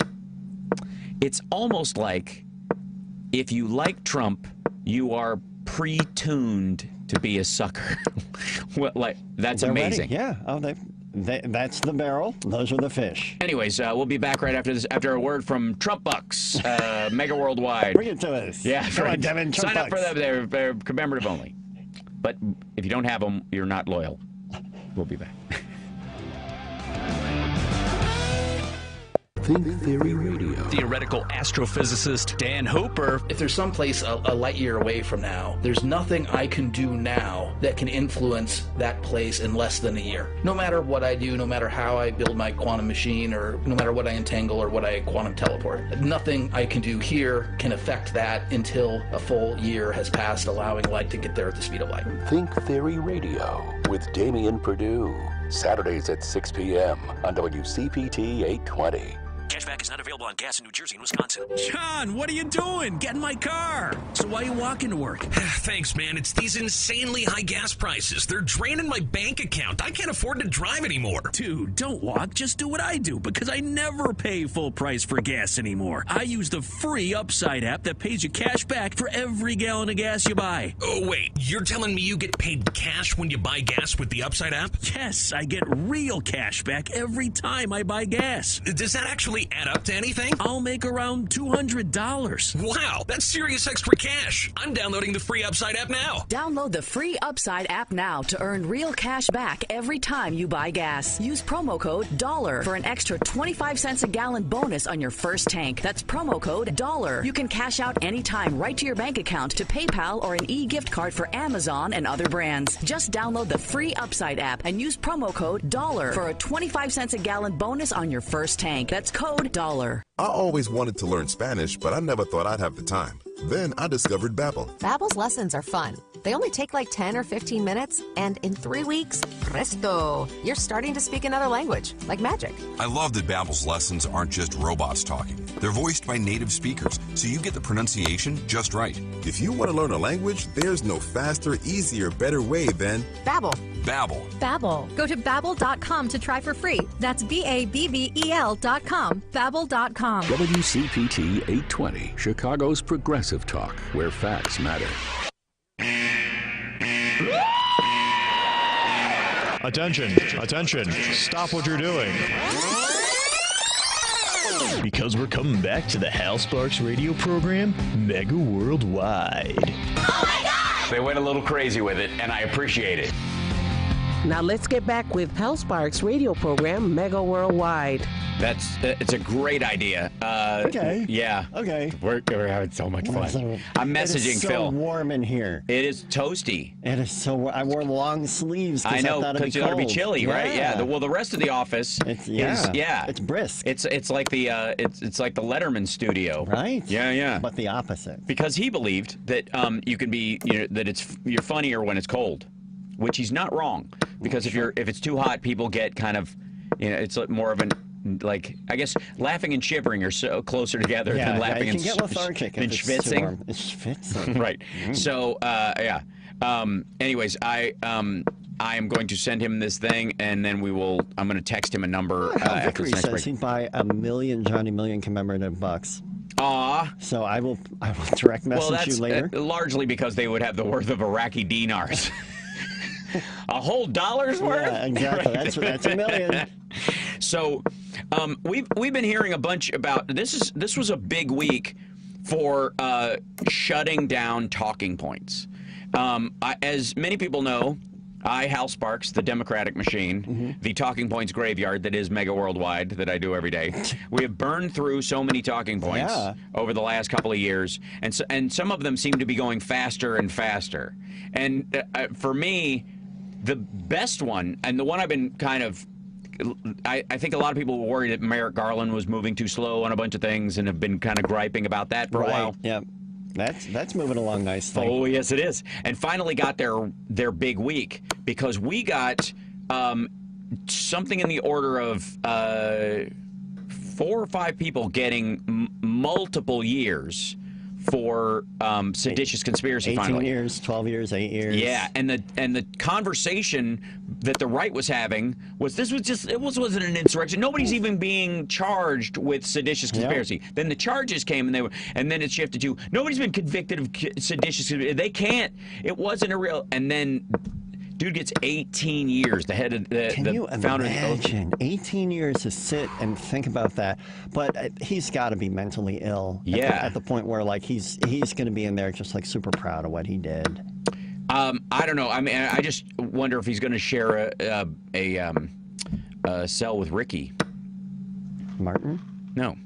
it's almost like if you like Trump, you are pre-tuned to be a sucker. That's They're amazing. Ready. Yeah. Oh, that's the barrel. Those are the fish. Anyways, we'll be back right after this. After a word from Trump Bucks, Mega Worldwide. Bring it to us. Yeah, come on, Devin. Sign up for them. They're commemorative only. But if you don't have them, you're not loyal. We'll be back. Think Theory Radio. Theoretical astrophysicist Dan Hooper. If there's someplace a light year away from now, there's nothing I can do now that can influence that place in less than a year. No matter what I do, no matter how I build my quantum machine, or no matter what I entangle or what I quantum teleport, nothing I can do here can affect that until a full year has passed, allowing light to get there at the speed of light. Think Theory Radio with Damian Perdue. Saturdays at 6 p.m. on WCPT 820. Cashback is not available on gas in New Jersey and Wisconsin. John, what are you doing? Get in my car. So why are you walking to work? Thanks, man. It's these insanely high gas prices. They're draining my bank account. I can't afford to drive anymore. Dude, don't walk. Just do what I do, because I never pay full price for gas anymore. I use the free Upside app that pays you cash back for every gallon of gas you buy. Oh, wait. You're telling me you get paid cash when you buy gas with the Upside app? Yes, I get real cash back every time I buy gas. Does that actually add up to anything? I'll make around $200. Wow, that's serious extra cash. I'm downloading the free Upside app now. Download the free Upside app now to earn real cash back every time you buy gas. Use promo code $, for an extra 25 cents a gallon bonus on your first tank. That's promo code $. You can cash out anytime right to your bank account, to PayPal, or an e-gift card for Amazon and other brands. Just download the free Upside app and use promo code $, for a 25 cents a gallon bonus on your first tank. That's code $. I always wanted to learn Spanish, but I never thought I'd have the time. Then I discovered Babbel. Babbel's lessons are fun. They only take like 10 or 15 minutes, and in 3 weeks, presto, you're starting to speak another language, like magic. I love that Babbel's lessons aren't just robots talking. They're voiced by native speakers, so you get the pronunciation just right. If you want to learn a language, there's no faster, easier, better way than Babbel. Babbel. Babbel. Go to Babbel.com to try for free. That's BABBEL.com. Babbel.com. WCPT 820, Chicago's progressive talk, where facts matter. Attention, attention, stop what you're doing. Because we're coming back to the Hal Sparks radio program, Mega Worldwide. Oh my God! They went a little crazy with it, and I appreciate it. Now let's get back with Hal Sparks' radio program, Mega Worldwide. It's a great idea. Okay. Yeah. Okay. We're having so much fun. I'm messaging it is so Phil. warm in here. It is toasty. It is so. I wore long sleeves. I know, because it ought to be chilly, right? Yeah. The rest of the office is it's brisk. It's like the it's like the Letterman studio, right? Yeah. But the opposite. Because he believed that you can be that you're funnier when it's cold, which he's not wrong. Because if it's too hot, people get kind of it's more of an. Like, I guess laughing and shivering are so closer together than laughing and schwitzing. It's schwitzing. Right. So, anyways, I am going to send him this thing, and then I'm going to text him a number after this next break. He'd buy 1 million Johnny Million commemorative bucks. Aw. So I will direct message you later. Largely because they would have the worth of Iraqi dinars. A whole dollar's worth? Yeah, exactly. That's $1 million. So, we've been hearing a bunch about this. This was a big week for shutting down talking points. As many people know, I, Hal Sparks, the Democratic machine, the talking points graveyard that is Mega Worldwide that I do every day. We have burned through so many talking points over the last couple of years, and some of them seem to be going faster and faster. And for me, the best one, and the one I've been kind of, I think a lot of people were worried that Merrick Garland was moving too slow on a bunch of things and have been kind of griping about that for a while. Yeah. That's moving along nicely. Oh, yes, it is. And finally got their big week, because we got something in the order of 4 or 5 people getting multiple years for seditious conspiracy. 18 years, 12 years, 8 years. Yeah, and the conversation that the right was having was it wasn't an insurrection. Nobody's even being charged with seditious conspiracy. Yeah. Then the charges came, and then it shifted to nobody's been convicted of seditious conspiracy. They can't. It wasn't a real. And then dude gets 18 years. The head of the Can you founder. Imagine 18 years to sit and think about that? But he's got to be mentally ill. At the point where like he's going to be in there just like super proud of what he did. I don't know. I mean, I just wonder if he's going to share a cell with Ricky Martin. No.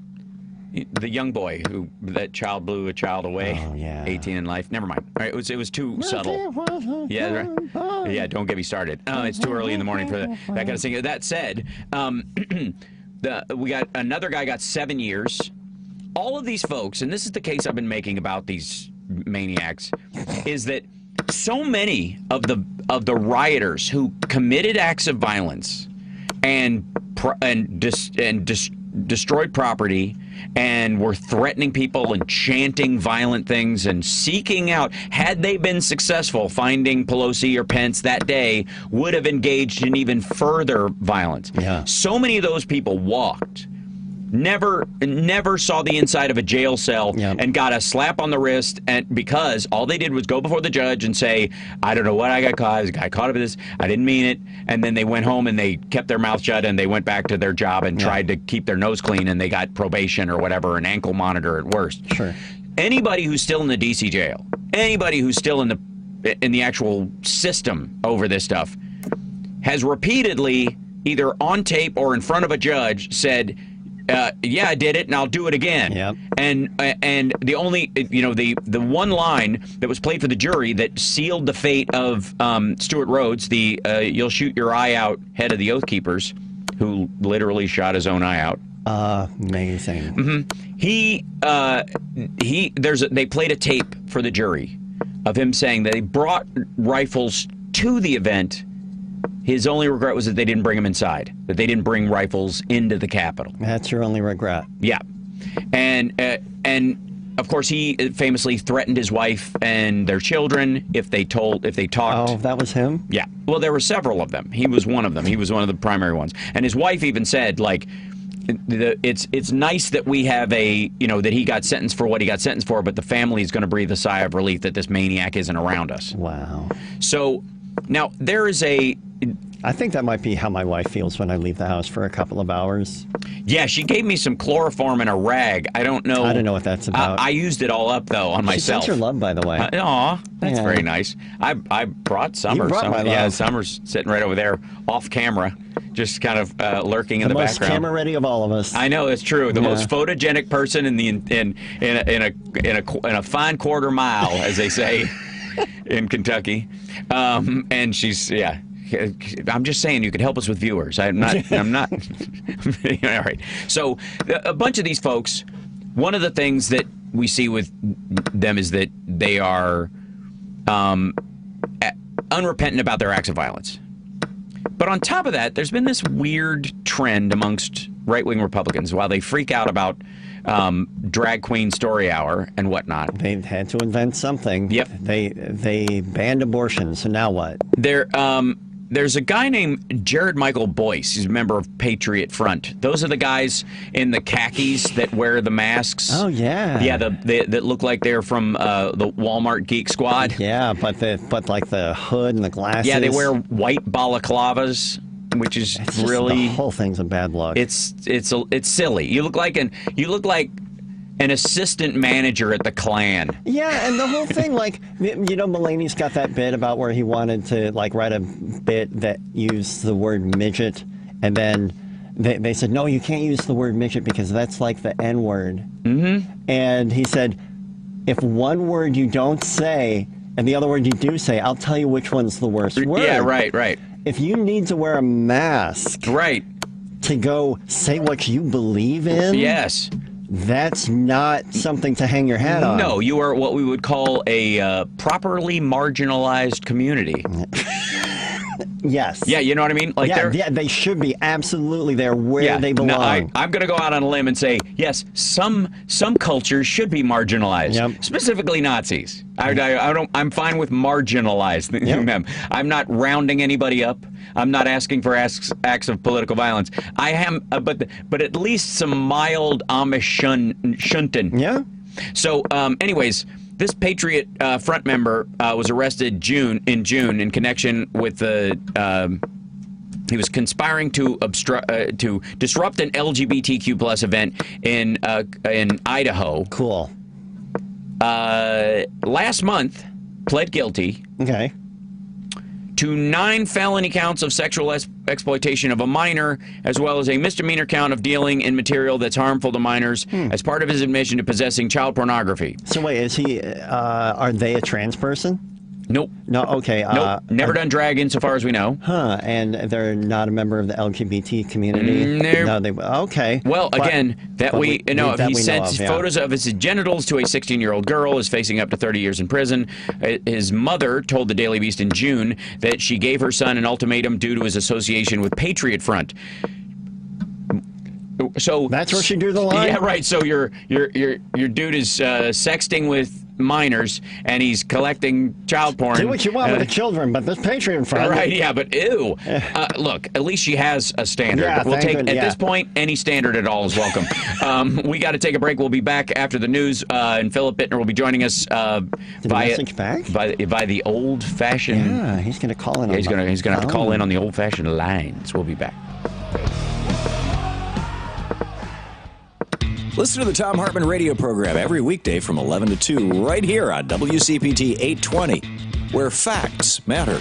The young boy that child blew a child away. Oh, yeah. 18 in life. Never mind. All right, it was too subtle. Yeah, right. Yeah. Don't get me started. It's too early in the morning for that kind of thing. That said, we got another guy got 7 years. All of these folks, and this is the case I've been making about these maniacs, is that so many of the rioters who committed acts of violence and destroyed property and were threatening people and chanting violent things and seeking out, had they been successful finding Pelosi or Pence that day, would have engaged in even further violence. Yeah. So many of those people walked. Never saw the inside of a jail cell and got a slap on the wrist, and because all they did was go before the judge and say, I don't know what I got caught. I got caught up in this. I didn't mean it. And then they went home and they kept their mouth shut and they went back to their job and tried to keep their nose clean, and they got probation or whatever, an ankle monitor at worst. Sure. Anybody who's still in the D.C. jail, anybody who's still in the actual system over this stuff, has repeatedly, either on tape or in front of a judge, said, yeah, I did it, and I'll do it again. Yep. And the only, the one line that was played for the jury that sealed the fate of Stuart Rhodes, the you'll shoot your eye out head of the Oath Keepers, who literally shot his own eye out. Amazing. Mm-hmm. They played a tape for the jury of him saying that he brought rifles to the event. His only regret was that they didn't bring him inside, that they didn't bring rifles into the Capitol. That's your only regret. Yeah. And of course, he famously threatened his wife and their children if they talked. Oh, that was him? Yeah. Well, there were several of them. He was one of them. He was one of the primary ones. And his wife even said, like, it's nice that we have that he got sentenced for what he got sentenced for, but the family is going to breathe a sigh of relief that this maniac isn't around us. Wow. So now there is I think that might be how my wife feels when I leave the house for a couple of hours. Yeah, she gave me some chloroform and a rag. I don't know what that's about. I used it all up, though, on myself. She sent your love, by the way. Aw, that's very nice. I brought Summer. You brought my love. Yeah, Summer's sitting right over there, off camera, just kind of lurking in the background. The most camera ready of all of us. I know, it's true. The most photogenic person in a fine quarter mile, as they say in Kentucky. And she's, I'm just saying you could help us with viewers. I'm not. All right. So a bunch of these folks, one of the things that we see with them is that they are unrepentant about their acts of violence. But on top of that, there's been this weird trend amongst right-wing Republicans while they freak out about drag queen story hour and whatnot. They had to invent something. Yep. They banned abortion. So now what? There's a guy named Jared Michael Boyce. He's a member of Patriot Front. Those are the guys in the khakis that wear the masks. Oh, yeah. Yeah, that look like they're from the Walmart Geek Squad. Yeah, but like the hood and the glasses. Yeah, they wear white balaclavas, which is really... The whole thing's a bad look. It's silly. You look like an assistant manager at the Klan. Yeah, and the whole thing, like, Mulaney's got that bit about where he wanted to, like, write a bit that used the word midget, and then they said, no, you can't use the word midget because that's like the N-word. Mm-hmm. And he said, if one word you don't say and the other word you do say, I'll tell you which one's the worst word. Yeah, right. If you need to wear a mask to go say what you believe in... Yes. That's not something to hang your hat on. No, you are what we would call a properly marginalized community. Yes. Yeah, you know what I mean? Like they should be absolutely there where they belong. No, I'm going to go out on a limb and say, yes, some cultures should be marginalized, specifically Nazis. I'm fine with marginalizing them. I'm not rounding anybody up. I'm not asking for acts of political violence. I am, but at least some mild Amish shunting. Yeah. So, anyways, this Patriot Front member was arrested in June in connection with he was conspiring to disrupt an LGBTQ+ event in Idaho. Cool. Last month, pled guilty. Okay. To 9 felony counts of sexual exploitation of a minor, as well as a misdemeanor count of dealing in material that's harmful to minors as part of his admission to possessing child pornography. So wait, is he? Are they a trans person? Nope. No. Okay. Nope. Never done drag in, so far as we know. Huh? And they're not a member of the LGBT community. Nope. No. They. Okay. Well, again, if he sent photos of his genitals to a 16-year-old girl, is facing up to 30 years in prison. His mother told the Daily Beast in June that she gave her son an ultimatum due to his association with Patriot Front. So that's where she drew the line. Yeah, right. So your dude is sexting with minors and he's collecting child porn. Do what you want with the children, but this Patriot Front. Right? Yeah, but ew. Look, at least she has a standard. Yeah, We'll take at this point any standard at all is welcome. We got to take a break. We'll be back after the news, and Philip Bittner will be joining us by the old-fashioned. Yeah, he's going to call in. Yeah, he's going to have to call in on the old-fashioned lines. We'll be back. Listen to the Tom Hartman radio program every weekday from 11 to 2 right here on WCPT 820, where facts matter.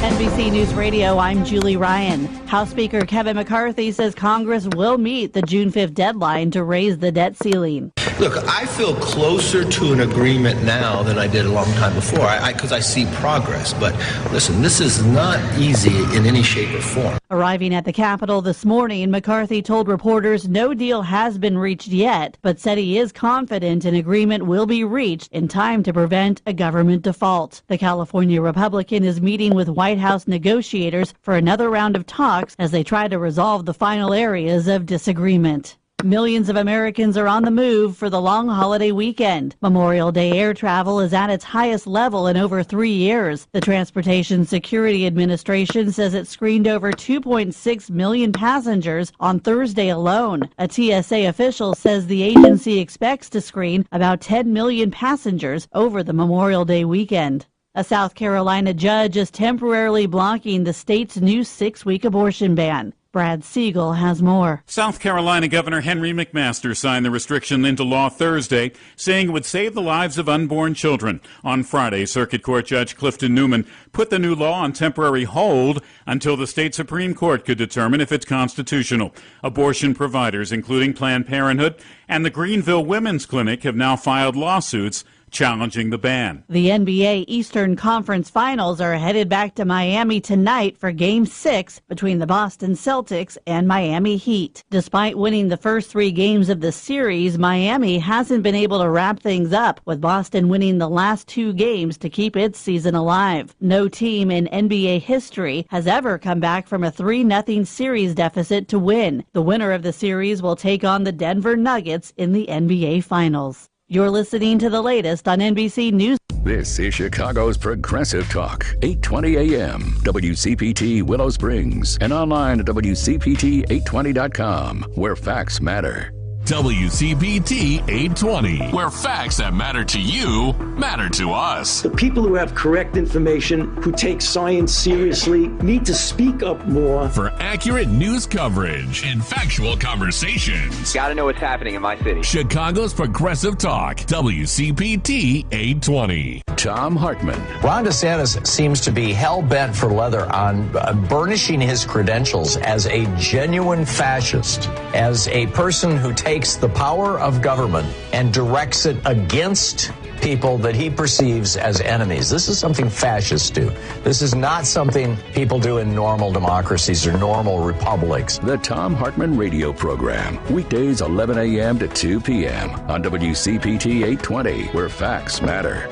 NBC News Radio, I'm Julie Ryan. House Speaker Kevin McCarthy says Congress will meet the June 5th deadline to raise the debt ceiling. Look, I feel closer to an agreement now than I did a long time before, because I see progress. But listen, this is not easy in any shape or form. Arriving at the Capitol this morning, McCarthy told reporters no deal has been reached yet, but said he is confident an agreement will be reached in time to prevent a government default. The California Republican is meeting with White House negotiators for another round of talks as they try to resolve the final areas of disagreement. Millions of Americans are on the move for the long holiday weekend. Memorial Day air travel is at its highest level in over 3 years. The Transportation Security Administration says it screened over 2.6 million passengers on Thursday alone. A TSA official says the agency expects to screen about 10 million passengers over the Memorial Day weekend. A South Carolina judge is temporarily blocking the state's new 6-week abortion ban. Brad Siegel has more. South Carolina Governor Henry McMaster signed the restriction into law Thursday, saying it would save the lives of unborn children. On Friday, Circuit Court Judge Clifton Newman put the new law on temporary hold until the state Supreme Court could determine if it's constitutional. Abortion providers, including Planned Parenthood and the Greenville Women's Clinic, have now filed lawsuits challenging the ban. The NBA Eastern Conference Finals are headed back to Miami tonight for Game 6 between the Boston Celtics and Miami Heat. Despite winning the first 3 games of the series, Miami hasn't been able to wrap things up, with Boston winning the last 2 games to keep its season alive. No team in NBA history has ever come back from a 3-0 series deficit to win. The winner of the series will take on the Denver Nuggets in the NBA Finals. You're listening to the latest on NBC News. This is Chicago's Progressive Talk, 820 AM, WCPT Willow Springs, and online at WCPT820.com, where facts matter. WCPT 820, where facts that matter to you matter to us. The people who have correct information, who take science seriously, need to speak up more. For accurate news coverage and factual conversations. Gotta know what's happening in my city. Chicago's Progressive Talk, WCPT 820. Tom Hartman. Ron DeSantis seems to be hell-bent for leather on burnishing his credentials as a genuine fascist, as a person who takes the power of government and directs it against people that he perceives as enemies. This is something fascists do. This is not something people do in normal democracies or normal republics. The Tom Hartman radio program, weekdays 11 a.m. to 2 p.m. on WCPT 820, where facts matter.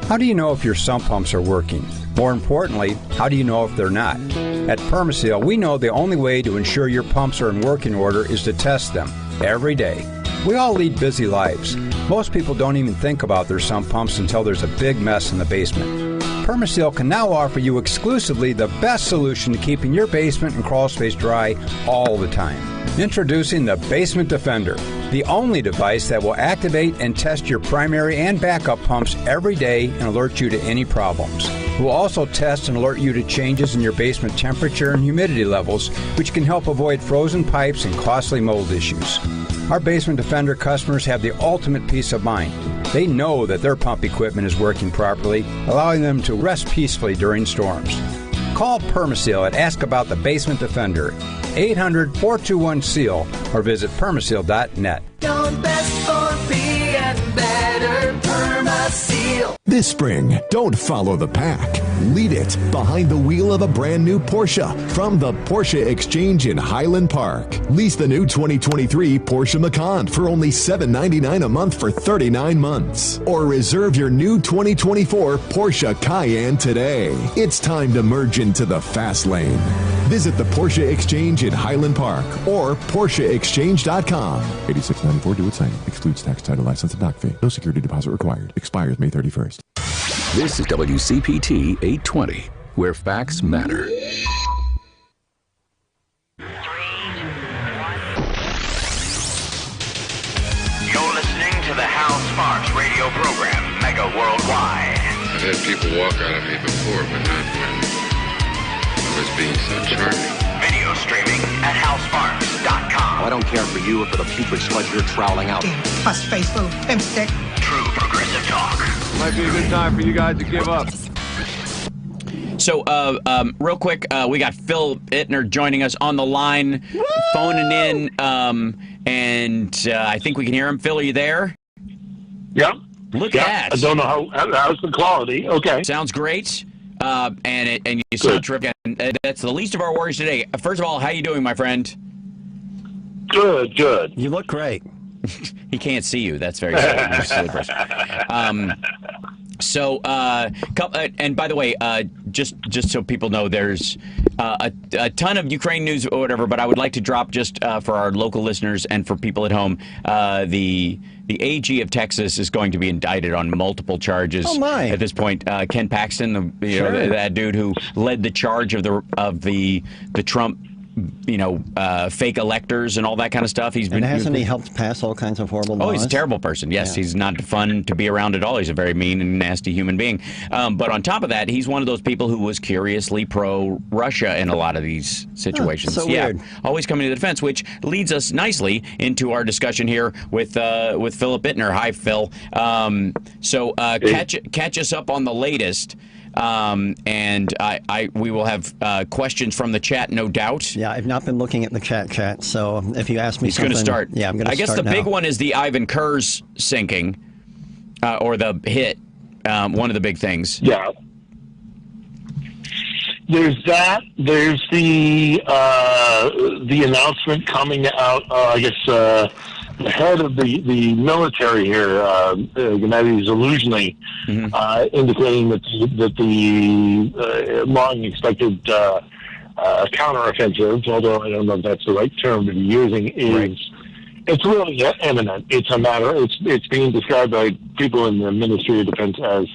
How do you know if your sump pumps are working? More importantly, how do you know if they're not? At Permaseal, we know the only way to ensure your pumps are in working order is to test them every day. We all lead busy lives. Most people don't even think about their sump pumps until there's a big mess in the basement. Permaseal can now offer you exclusively the best solution to keeping your basement and crawl space dry all the time. Introducing the Basement Defender, the only device that will activate and test your primary and backup pumps every day and alert you to any problems. We'll also test and alert you to changes in your basement temperature and humidity levels, which can help avoid frozen pipes and costly mold issues. Our Basement Defender customers have the ultimate peace of mind. They know that their pump equipment is working properly, allowing them to rest peacefully during storms. Call Permaseal and ask about the Basement Defender, 800-421-SEAL, or visit permaseal.net. Don't best for being better, Permaseal. This spring, don't follow the pack. Lead it behind the wheel of a brand new Porsche from the Porsche Exchange in Highland Park. Lease the new 2023 Porsche Macan for only $799 a month for 39 months. Or reserve your new 2024 Porsche Cayenne today. It's time to merge into the fast lane. Visit the Porsche Exchange in Highland Park or PorscheExchange.com. $86.94 due at signing. Excludes tax, title, license, and dock fee. No security deposit required. Expires May 31st. This is WCPT 820, where facts matter. You're listening to the Hal Sparks radio program, Mega Worldwide. I've had people walk out of me before, but not when I was being so charming. Video streaming at halsparks.com. I don't care for you or for the putrid sludge you're troweling out. Plus faithful, stick. True progressive talk. Might be a good time for you guys to give up. So, real quick, we got Phil Ittner joining us on the line, phoning in, and I think we can hear him. Phil, are you there? Yeah. Look at that. I don't know how's the quality. Okay. Sounds great. And you sound terrific. And that's the least of our worries today. First of all, how you doing, my friend? Good. You look great. He can't see you. That's very sad. And by the way, just so people know, there's a ton of Ukraine news or whatever, but I would like to drop just for our local listeners and for people at home, the AG of Texas is going to be indicted on multiple charges. Oh my! At this point, Ken Paxton, that dude who led the charge of the Trump, fake electors and all that kind of stuff. Hasn't he helped pass all kinds of horrible laws? Oh, he's a terrible person. Yes, He's not fun to be around at all. He's a very mean and nasty human being. But on top of that, he's one of those people who was curiously pro-Russia in a lot of these situations. So weird. Always coming to the defense, which leads us nicely into our discussion here with Philip Ittner. Hi, Phil. Catch us up on the latest. And we will have questions from the chat, no doubt. Yeah, I've not been looking at the chat, so if you ask me He's going to start. Yeah, I'm going to start I guess the now. big one is the Ivan Kerr's sinking, or the hit, one of the big things. Yeah. There's that. There's the announcement coming out, the head of the military here, Gennady Zaluzhny, indicating that the long-expected counteroffensive, although I don't know if that's the right term to be using, it's really imminent. It's a matter. It's being described by people in the Ministry of Defense as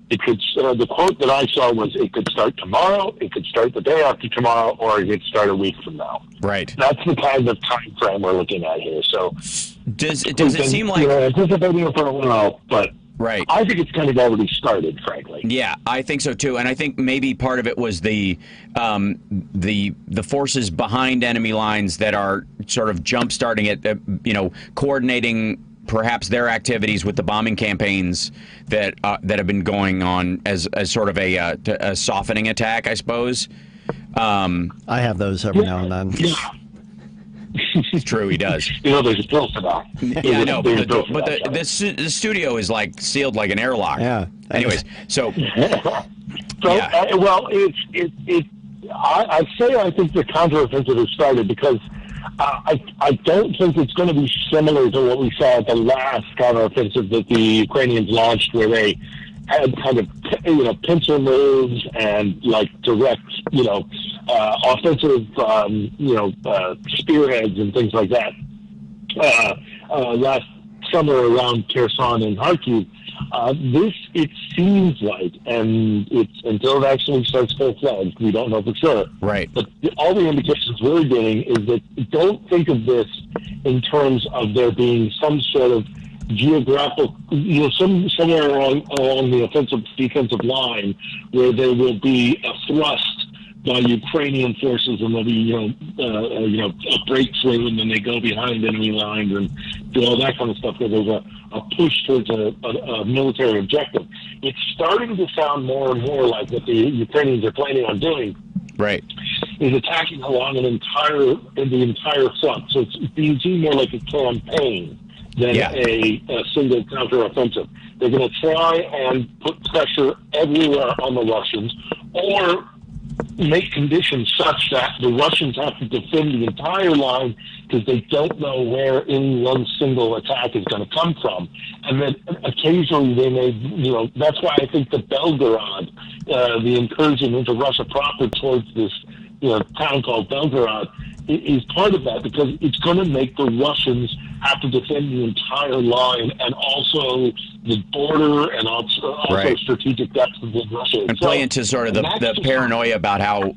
it could. The quote that I saw was, "It could start tomorrow. It could start the day after tomorrow, or it could start a week from now." Right. That's the kind of time frame we're looking at here. So, does it seem like anticipating it for a while, but right? I think it's kind of already started, frankly. Yeah, I think so too, and I think maybe part of it was the forces behind enemy lines that are sort of jump starting it, coordinating perhaps their activities with the bombing campaigns that have been going on as sort of a softening attack, I suppose. I have those every now and then. It's true, he does. There's a pill for that. Yeah, I know, but the studio is like sealed like an airlock. Yeah. Anyways, so. Well, I think the counteroffensive has started because I don't think it's going to be similar to what we saw at the last counteroffensive that the Ukrainians launched, where they had kind of pincer moves and like direct offensive spearheads and things like that. Last summer around Kherson and Kharkiv, this, it seems like, and it's until it actually starts full-fledged, we don't know for sure. Right. But all the indications we're getting is that don't think of this in terms of there being some sort of geographical, somewhere along the defensive line where there will be a thrust by Ukrainian forces, and there'll be a breakthrough, and then they go behind enemy lines and do all that kind of stuff. Where there's a push towards a military objective. It's starting to sound more and more like what the Ukrainians are planning on doing. Right. Is attacking along the entire front. So it's being seen more like a campaign than a single counteroffensive. They're going to try and put pressure everywhere on the Russians, or make conditions such that the Russians have to defend the entire line because they don't know where any one single attack is going to come from. And then occasionally they may, that's why I think the Belgorod, the incursion into Russia proper towards this town called Belgorod is part of that, because it's going to make the Russians have to defend the entire line and also the border and also strategic depths of Russia itself. And play into sort of the paranoia about how,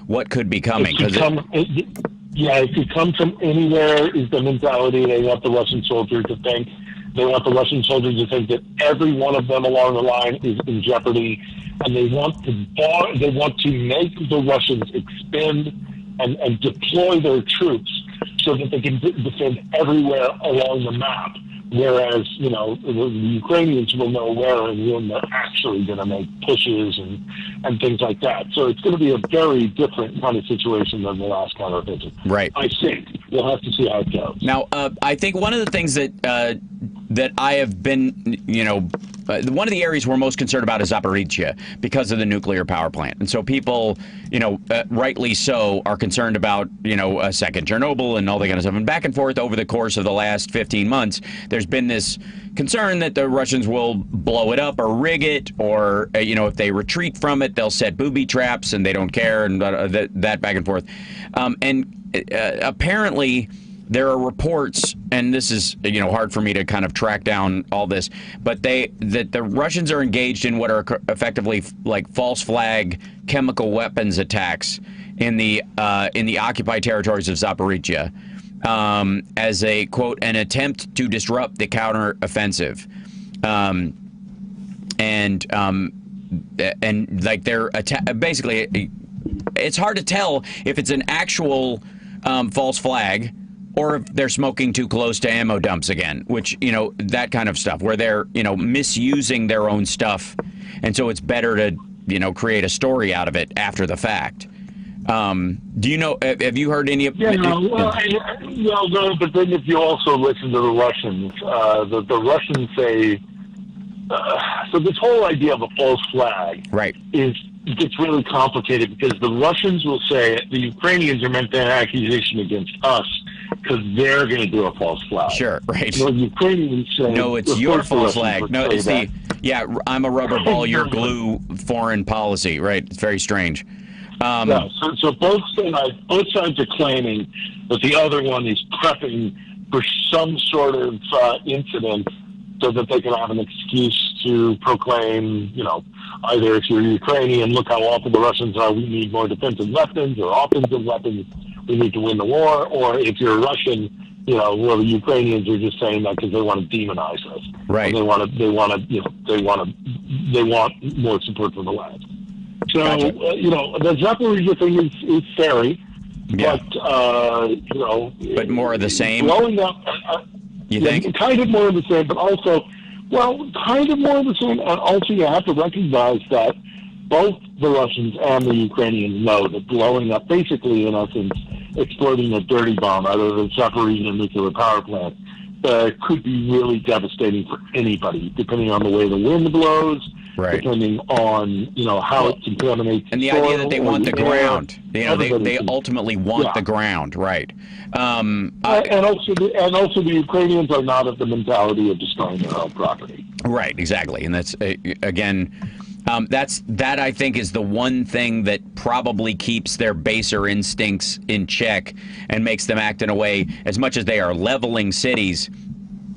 what could be coming. It could come from anywhere is the mentality. They want the Russian soldiers to think. They want the Russian soldiers to think that every one of them along the line is in jeopardy, and they want to make the Russians expend and deploy their troops so that they can defend everywhere along the map. Whereas, the Ukrainians will know where and when they're actually going to make pushes and things like that. So it's going to be a very different kind of situation than the last counteroffensive. Right. I think we'll have to see how it goes. Now, I think one of the things that I have been, one of the areas we're most concerned about is Zaporizhzhia because of the nuclear power plant. And so people, rightly so, are concerned about, a second Chernobyl and all that kind of stuff. And back and forth over the course of the last 15 months, there's been this concern that the Russians will blow it up or rig it, or, if they retreat from it, they'll set booby traps and they don't care, and that back and forth. Apparently, there are reports, and this is hard for me to kind of track down all this, but that the Russians are engaged in what are effectively like false flag chemical weapons attacks in the occupied territories of Zaporizhzhia, as a quote an attempt to disrupt the counteroffensive, and like they're basically, it's hard to tell if it's an actual false flag, or if they're smoking too close to ammo dumps again, which, that kind of stuff, where they're, misusing their own stuff. And so it's better to, create a story out of it after the fact. Do you know, have you heard any of it? No, but then if you also listen to the Russians, the Russians say, so this whole idea of a false flag gets really complicated, because the Russians will say the Ukrainians are meant to have an accusation against us because they're going to do a false flag. Sure, right. The Ukrainians say, no, it's your false flag. No, it's I'm a rubber ball, you're glue foreign policy, right? It's very strange. So both sides are claiming that the other one is prepping for some sort of incident so that they can have an excuse to proclaim, either if you're Ukrainian, look how awful the Russians are, we need more defensive weapons, or offensive weapons, we need to win the war, or if you're Russian, well, the Ukrainians are just saying that because they want to demonize us. Right. And they want more support from the West. So, Gotcha. The Zaporizhzhia thing is scary, but more of the same. Blowing up. You think? Kind of more of the same, but also, kind of more of the same. And also, you have to recognize that both the Russians and the Ukrainians know that blowing up, basically, in essence, exploding a dirty bomb out of the Zaporizhzhia nuclear power plant, could be really devastating for anybody, depending on the way the wind blows, depending on how it contaminates. And the idea that they want the ground, they ultimately want the ground, right? And also the Ukrainians are not of the mentality of destroying their own property. Right, exactly, and that's again. That I think is the one thing that probably keeps their baser instincts in check and makes them act in a way, as much as they are leveling cities,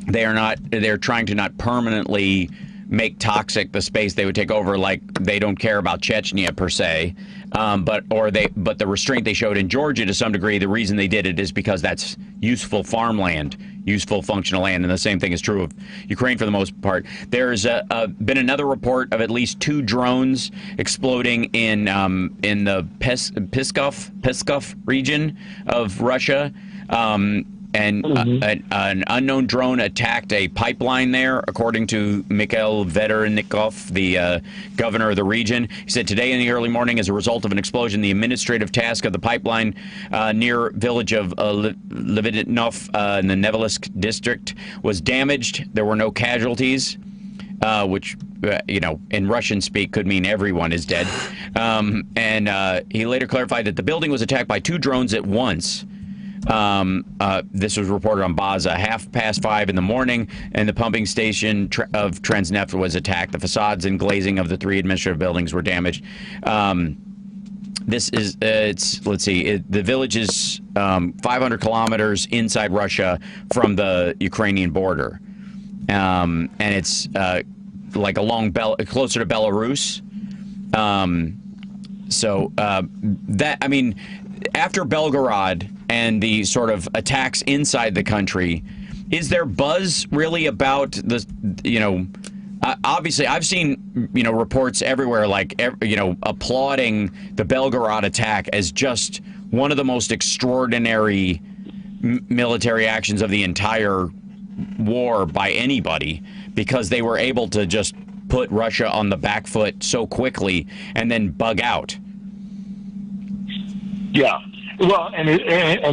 they're trying to not permanently make toxic the space they would take over. Like, they don't care about Chechnya per se, but the restraint they showed in Georgia to some degree, the reason they did it is because that's useful farmland, useful, functional land, and the same thing is true of Ukraine for the most part. There's been another report of at least 2 drones exploding in the Pskov region of Russia. An unknown drone attacked a pipeline there, according to Mikhail Veternikov, the governor of the region. He said today in the early morning, as a result of an explosion, the administrative task of the pipeline near village of Levidinov in the Nevelsk district was damaged. There were no casualties, which, in Russian speak could mean everyone is dead. And he later clarified that the building was attacked by 2 drones at once. This was reported on Baza 5:30 in the morning, and the pumping station of Transneft was attacked. The facades and glazing of the 3 administrative buildings were damaged. This is, the village is 500 kilometers inside Russia from the Ukrainian border. And it's like closer to Belarus. After Belgorod and the sort of attacks inside the country, is there buzz really about the, obviously I've seen, reports everywhere, applauding the Belgorod attack as just one of the most extraordinary military actions of the entire war by anybody, because they were able to just put Russia on the back foot so quickly and then bug out. Yeah. Well, and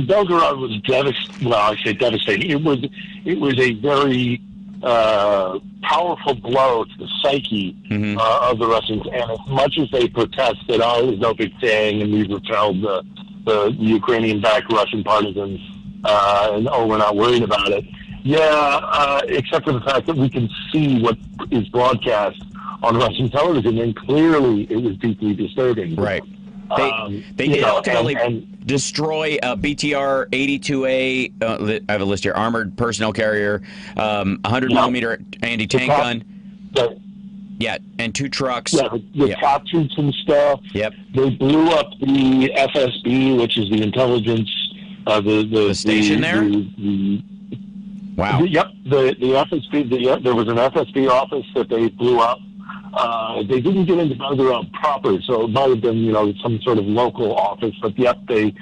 Belgorod was devastating. Well, I say devastating. It was a very powerful blow to the psyche of the Russians. And as much as they protested, it was no big thing, and we repelled the Ukrainian-backed Russian partisans, and we're not worried about it. Yeah, except for the fact that we can see what is broadcast on Russian television, and clearly it was deeply disturbing. Right. They did ultimately destroy a BTR-82A, I have a list here, armored personnel carrier, 100-millimeter anti-tank gun. Yeah, and 2 trucks. Yeah, they captured some stuff. Yep. They blew up the FSB, which is the intelligence, the station there? Wow. Yep, the FSB, there was an FSB office that they blew up. They didn't get into Belgorod proper, so it might have been, some sort of local office. But yep, the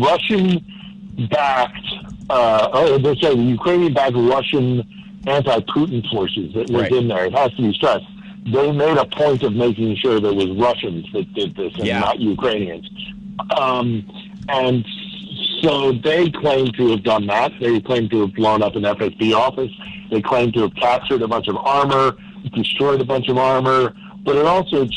Russian-backed, the Ukrainian-backed Russian anti-Putin forces that was in there. It has to be stressed. They made a point of making sure there was Russians that did this and not Ukrainians. And so they claim to have done that. They claim to have blown up an FSB office. They claim to have captured a bunch of armor, destroyed a bunch of armor. But it also it's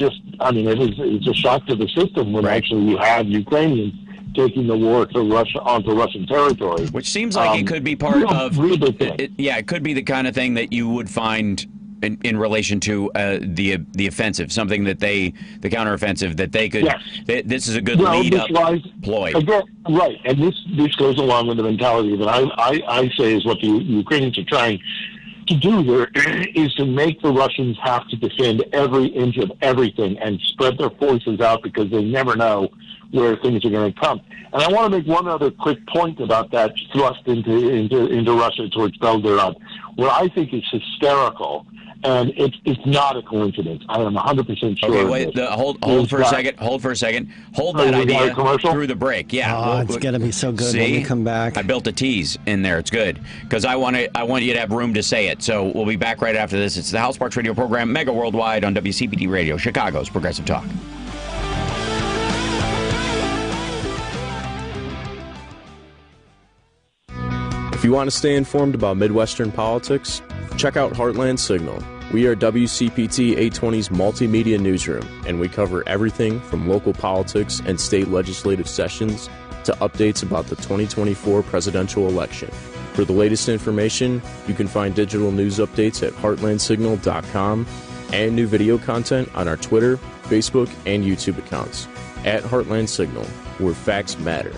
a shock to the system when actually you have Ukrainians taking the war to Russia onto Russian territory. Which seems like it could be part of. It could be the kind of thing that you would find in relation to the offensive, something that the counteroffensive that they could. Yes. This is a good lead-up ploy. Again, right, and this goes along with the mentality that I say is what the Ukrainians are trying to do here is to make the Russians have to defend every inch of everything and spread their forces out because they never know where things are going to come. And I want to make one other quick point about that thrust into Russia towards Belgorod. What I think is hysterical, and it's not a coincidence. I am 100% sure. Okay, wait. Hold for a second. Hold for a second. Hold that idea through the break. Yeah. Oh, it's gonna be so good when we come back. I built a tease in there. It's good because I want you to have room to say it. So we'll be back right after this. It's the Hal Sparks Radio program, Mega Worldwide on WCPT Radio, Chicago's Progressive Talk. If you want to stay informed about Midwestern politics, check out Heartland Signal. We are WCPT 820's multimedia newsroom, and we cover everything from local politics and state legislative sessions to updates about the 2024 presidential election. For the latest information, you can find digital news updates at heartlandsignal.com and new video content on our Twitter, Facebook, and YouTube accounts. At Heartland Signal, where facts matter.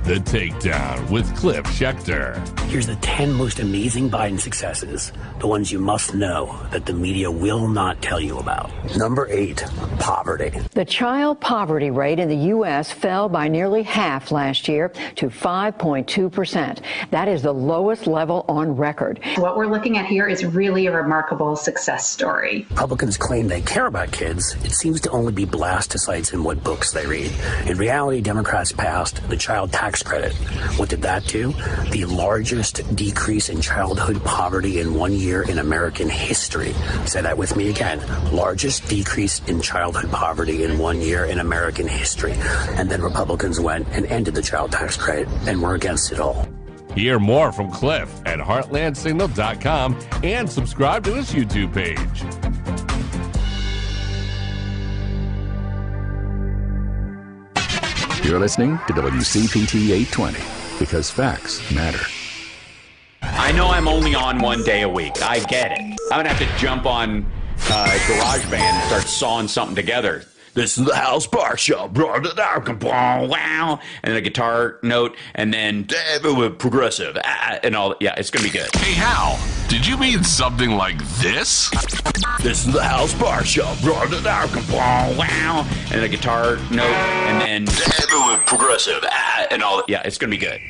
The Takedown with Cliff Schechter. Here's the 10 most amazing Biden successes, the ones you must know that the media will not tell you about. Number 8, poverty. The child poverty rate in the U.S. fell by nearly half last year to 5.2%. That is the lowest level on record. What we're looking at here is really a remarkable success story. Republicans claim they care about kids. It seems to only be blasticides in what books they read. In reality, Democrats passed the child tax credit. What did that do? The largest decrease in childhood poverty in 1 year in American history. Say that with me again. Largest decrease in childhood poverty in 1 year in American history. And then Republicans went and ended the child tax credit and were against it all. Hear more from Cliff at heartlandsignal.com and subscribe to his YouTube page. You're listening to WCPT 820 because facts matter. I know I'm only on 1 day a week. I get it. I'm going to have to jump on GarageBand and start sawing something together. This is the Hal Sparks Show. Wow. And a guitar note, and then progressive, and all. Yeah, it's going to be good. Hey, Hal, did you mean something like this? This is the Hal Sparks Show. Wow. And a guitar note, and then progressive, and all. Yeah, it's going to be good.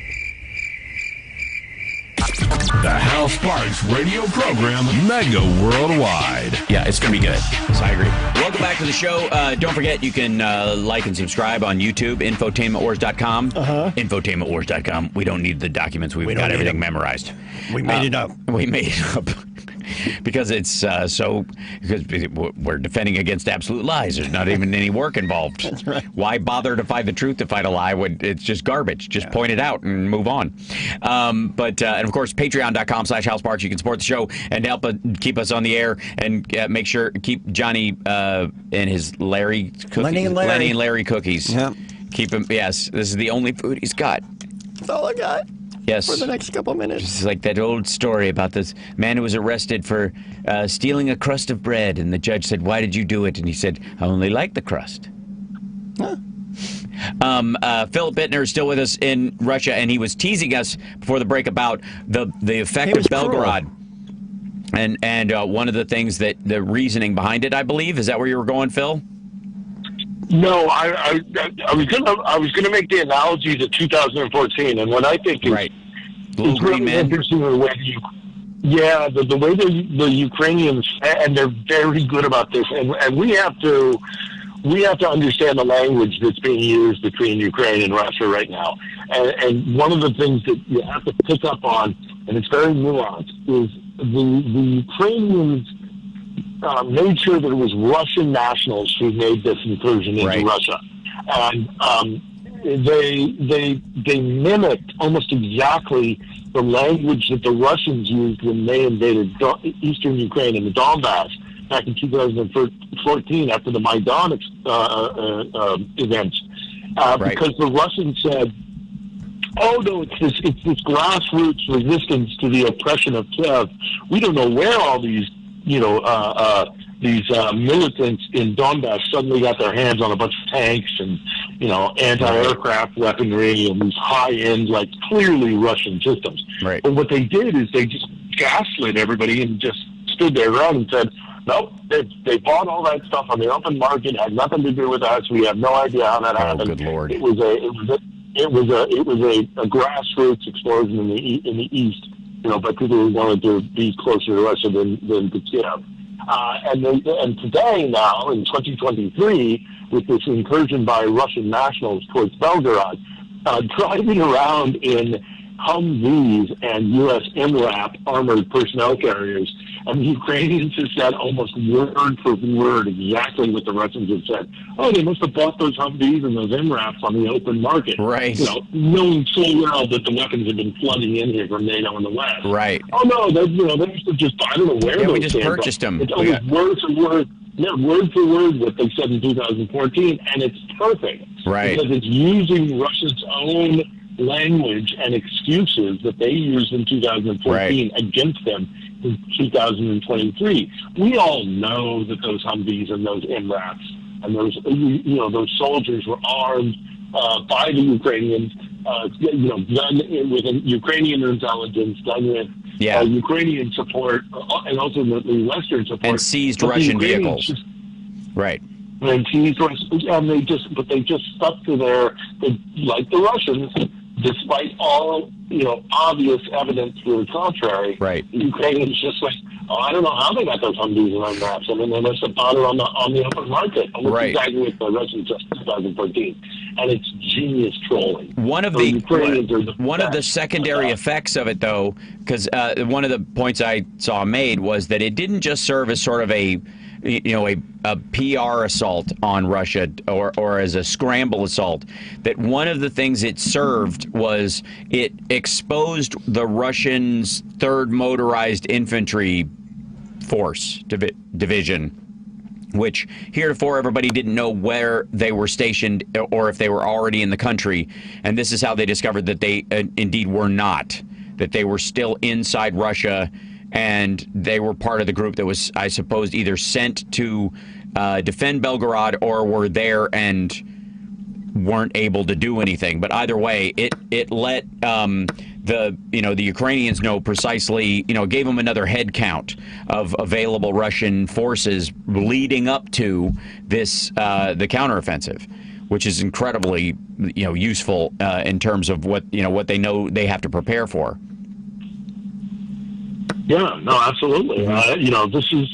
The Hal Sparks radio program, mega worldwide. Yeah, it's going to be good. So I agree. Welcome back to the show. Don't forget, you can like and subscribe on YouTube, infotainmentwars.com. Infotainmentwars.com. We don't need the documents. We've got everything memorized. We made it up. We made it up. Because it's because we're defending against absolute lies. There's not even any work involved. That's right. Why bother to fight the truth to fight a lie when it's just garbage? Just point it out and move on. And of course, patreon.com/HalSparks. You can support the show and help keep us on the air and make sure keep Johnny and his Lenny and Larry cookies. Yep. Keep him. Yes, this is the only food he's got. That's all I got. Yes. For the next couple minutes. It's like that old story about this man who was arrested for stealing a crust of bread, and the judge said, "Why did you do it?" And he said, "I only like the crust." Huh. Philip Bittner is still with us in Russia, and he was teasing us before the break about the effect of Belgorod. Cruel. And one of the things that the reasoning behind it, I believe, is that where you were going, Phil? No, I was gonna make the analogy to 2014, and what I think is it's really interesting the way the way the Ukrainians, and they're very good about this, and we have to understand the language that's being used between Ukraine and Russia right now, and one of the things that you have to pick up on, and it's very nuanced, is the Ukrainians made sure that it was Russian nationals who made this incursion into Russia, and they mimicked almost exactly the language that the Russians used when they invaded eastern Ukraine and the Donbass back in 2014 after the Maidan events, because the Russians said, "Oh no, it's this grassroots resistance to the oppression of Kiev. We don't know where all these militants in Donbass suddenly got their hands on a bunch of tanks and anti-aircraft weaponry and these high-end, like clearly Russian systems." Right. But what they did is they just gaslit everybody and just stood their ground and said, "Nope, they bought all that stuff on the open market. Had nothing to do with us. We have no idea how that happened." Good Lord! It was a grassroots explosion in the east. By people who wanted to be closer to Russia than to Kiev. And today, now, in 2023, with this incursion by Russian nationals towards Belgorod, driving around in Humvees and U.S. MRAP armored personnel carriers, and the Ukrainians have said almost word for word exactly what the Russians have said. Oh, they must have bought those Humvees and those MRAPs on the open market. Right. Knowing so well that the weapons have been flooding in here from NATO and the West. Right. Oh, no, they used to just, I don't know where those we just came purchased from. them. It's almost word for word. Yeah, word for word what they said in 2014, and it's perfect. Right. Because it's using Russia's own language and excuses that they used in 2014 against them in 2023. We all know that those Humvees and those MRAPs and those soldiers were armed by the Ukrainians done with Ukrainian intelligence, done with Ukrainian support, and ultimately Western support, and seized Russian vehicles. Right. And they just stuck to like the Russians, despite all obvious evidence to the contrary. Right. The Ukrainians just like, I don't know how they got those Humvees and unwraps. I mean, they must have bought it on the open market. Almost exactly what the Russians just 2014. And it's genius trolling. One of the secondary effects of it, though, because one of the points I saw made was that it didn't just serve as sort of a PR assault on Russia or as a scramble assault. That one of the things it served was it exposed the Russians' 3rd Motorized Infantry Force division, which heretofore everybody didn't know where they were stationed or if they were already in the country. And this is how they discovered that they indeed were not, that they were still inside Russia. And they were part of the group that was, I suppose, either sent to defend Belgorod or were there and weren't able to do anything. But either way, it let the Ukrainians know precisely, gave them another head count of available Russian forces leading up to this the counteroffensive, which is incredibly useful in terms of what they know they have to prepare for. Yeah, no, absolutely. This is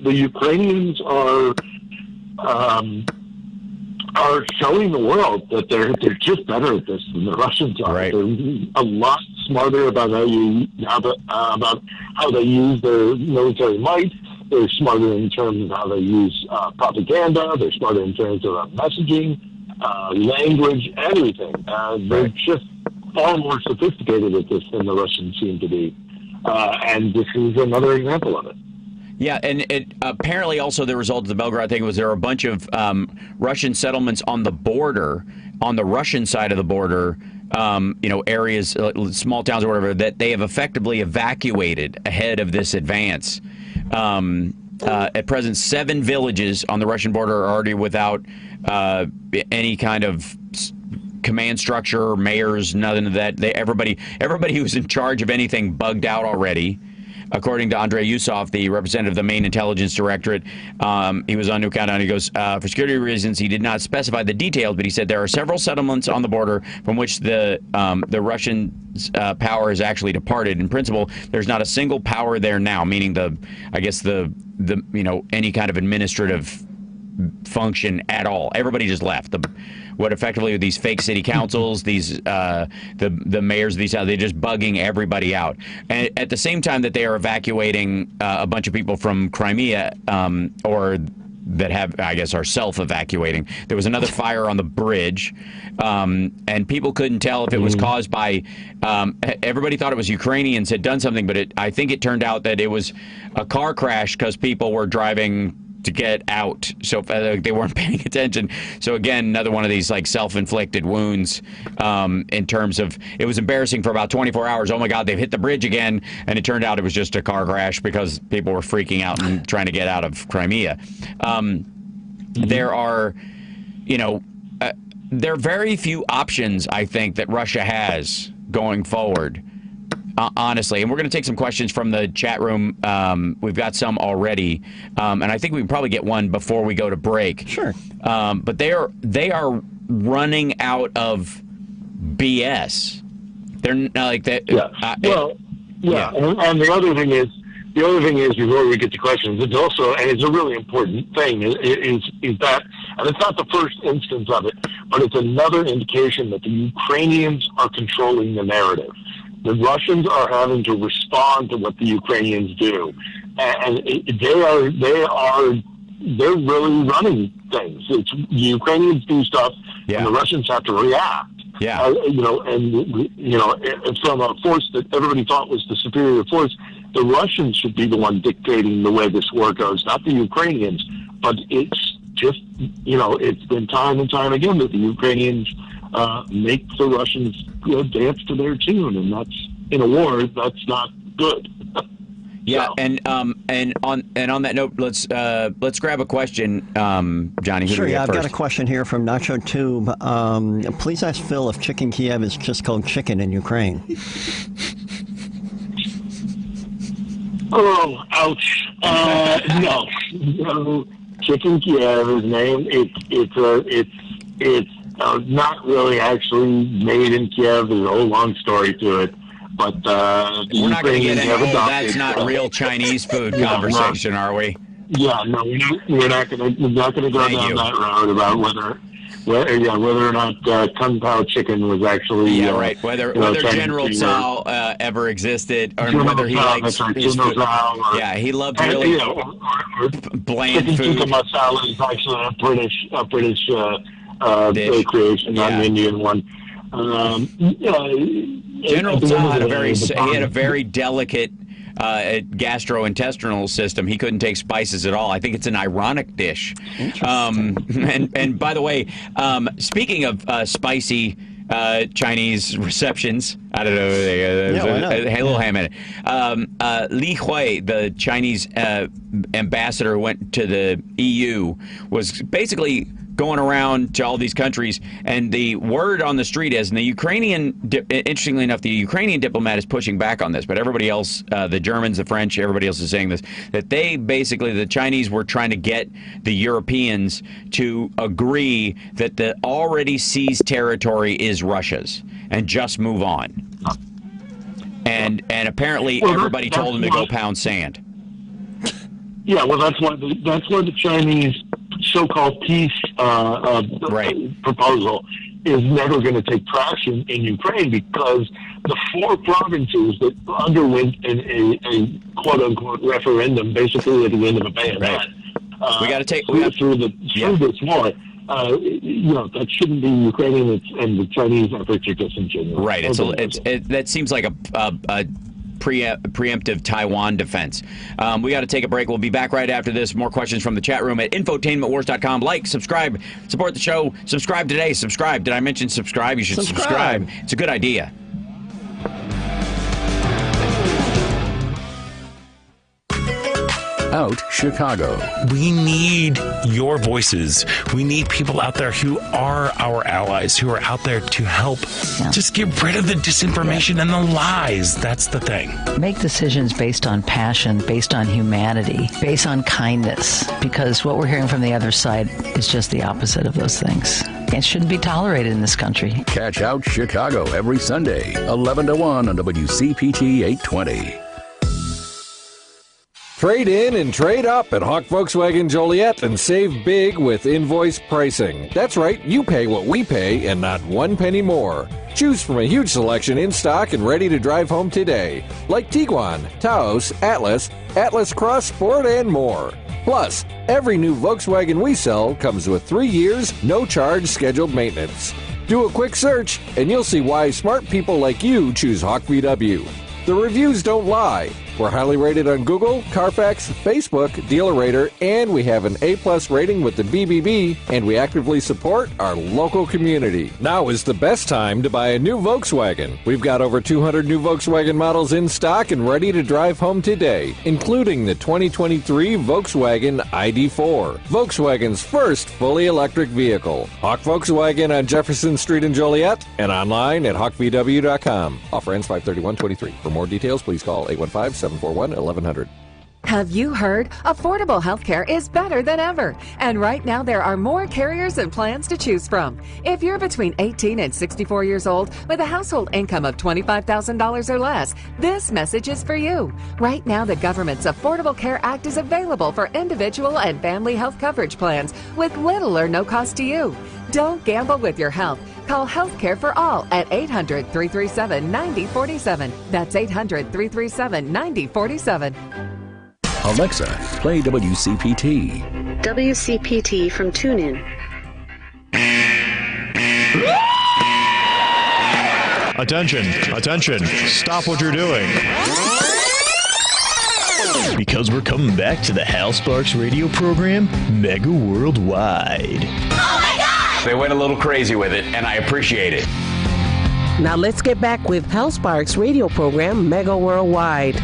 the Ukrainians are showing the world that they're just better at this than the Russians are. Right. They're a lot smarter about how they use their military might. They're smarter in terms of how they use propaganda. They're smarter in terms of messaging, language, everything. They're just far more sophisticated at this than the Russians seem to be. And this is another example of it. Yeah, and it apparently also the result of the Belgorod thing was there were a bunch of Russian settlements on the border, on the Russian side of the border, areas, small towns or whatever, that they have effectively evacuated ahead of this advance. At present, 7 villages on the Russian border are already without any kind of command structure, mayors, nothing of that. Everybody who's in charge of anything bugged out already. According to Andrei Yusov, the representative of the Main Intelligence Directorate, he was on New Countdown. He goes, for security reasons, he did not specify the details, but he said there are several settlements on the border from which the Russian power has actually departed. In principle, there's not a single power there now, meaning any kind of administrative function at all. Everybody just left. What effectively these fake city councils, these the mayors of these towns, they're just bugging everybody out. And at the same time that they are evacuating a bunch of people from Crimea, or that have, I guess, are self-evacuating. There was another fire on the bridge, and people couldn't tell if it was caused by. Everybody thought it was Ukrainians had done something, but I think it turned out that it was a car crash because people were driving to get out, so they weren't paying attention. So again, another one of these like self-inflicted wounds in terms of, it was embarrassing for about 24 hours. Oh my God, they've hit the bridge again. And it turned out it was just a car crash because people were freaking out and trying to get out of Crimea. There are, there are very few options, I think, that Russia has going forward. Honestly, and we're going to take some questions from the chat room. We've got some already, and I think we can probably get one before we go to break. Sure. But they are running out of BS. They're not like that. Yeah. And the other thing is before we get to questions, it's also, and it's a really important thing, is that, and it's not the first instance of it, but it's another indication that the Ukrainians are controlling the narrative. The Russians are having to respond to what the Ukrainians do, and they're really running things. The Ukrainians do stuff, and the Russians have to react. Yeah. And from a force that everybody thought was the superior force, the Russians should be the one dictating the way this war goes, not the Ukrainians. But it's just, it's been time and time again that the Ukrainians make the Russians dance to their tune, and that's, in a war, that's not good. Yeah, and on that note, let's grab a question, Johnny. Who Sure, do we yeah, get I've first? got a question here from Nacho Tube. Please ask Phil if Chicken Kiev is just called chicken in Ukraine. Oh, ouch! No, Chicken Kiev is named. It's not really actually made in Kiev. There's a whole long story to it. But we're not going to get into that's not real Chinese food conversation, are we? Yeah, no, we're not going to go down that road about whether or not Kung Pao chicken was actually right. Whether General Tsao ever existed, or General whether he Tsao, likes right, his General food. Tsao, Yeah, he loved really bland chicken food. tikka masala is actually a British creation, not an Indian one. General Tsao had a very delicate gastrointestinal system. He couldn't take spices at all. I think it's an ironic dish. And by the way, speaking of spicy Chinese receptions, I don't know. Hey, little ham in it. Li Hui, the Chinese ambassador who went to the EU, was basically going around to all these countries, and the word on the street is, and interestingly enough, the Ukrainian diplomat is pushing back on this, but everybody else, the Germans, the French, everybody else is saying this, that the Chinese were trying to get the Europeans to agree that the already seized territory is Russia's and just move on. And apparently everybody told him to go pound sand. Yeah, well, that's why the Chinese so-called peace proposal is never going to take traction in Ukraine, because the 4 provinces that underwent a quote-unquote referendum, basically at the end of a bayonet, through this war. That shouldn't be Ukrainian and the Chinese efforts are disingenuous. Right. That seems like a preemptive Taiwan defense. We got to take a break. We'll be back right after this. More questions from the chat room at infotainmentwars.com. Like, subscribe, support the show. Subscribe today. Subscribe. Did I mention subscribe? You should subscribe. It's a good idea. Out Chicago. We need your voices. We need people out there who are our allies, who are out there to help just get rid of the disinformation and the lies. That's the thing. Make decisions based on passion, based on humanity, based on kindness, because what we're hearing from the other side is just the opposite of those things. It shouldn't be tolerated in this country. Catch Out Chicago every Sunday, 11 to 1 on WCPT 820. Trade in and trade up at Hawk Volkswagen Joliet and save big with invoice pricing. That's right, you pay what we pay and not 1 penny more. Choose from a huge selection in stock and ready to drive home today, like Tiguan, Taos, Atlas, Atlas Cross Sport, and more. Plus, every new Volkswagen we sell comes with 3 years, no charge scheduled maintenance. Do a quick search and you'll see why smart people like you choose Hawk VW. The reviews don't lie. We're highly rated on Google, Carfax, Facebook, DealerRater, and we have an A+ rating with the BBB, and we actively support our local community. Now is the best time to buy a new Volkswagen. We've got over 200 new Volkswagen models in stock and ready to drive home today, including the 2023 Volkswagen ID4, Volkswagen's first fully electric vehicle. Hawk Volkswagen on Jefferson Street in Joliet and online at hawkvw.com. Offer ends 5/31/23. For more details, please call 815-741-1100. Have you heard? Affordable healthcare is better than ever. And right now there are more carriers and plans to choose from. If you're between 18 and 64 years old with a household income of $25,000 or less, this message is for you. Right now the government's Affordable Care Act is available for individual and family health coverage plans with little or no cost to you. Don't gamble with your health. Call Healthcare for All at 800-337-9047. That's 800-337-9047. Alexa, play WCPT. WCPT from TuneIn. Attention, attention, stop what you're doing. Because we're coming back to the Hal Sparks radio program, Mega Worldwide. They went a little crazy with it, and I appreciate it. Now let's get back with Hal Sparks' radio program, Mega Worldwide.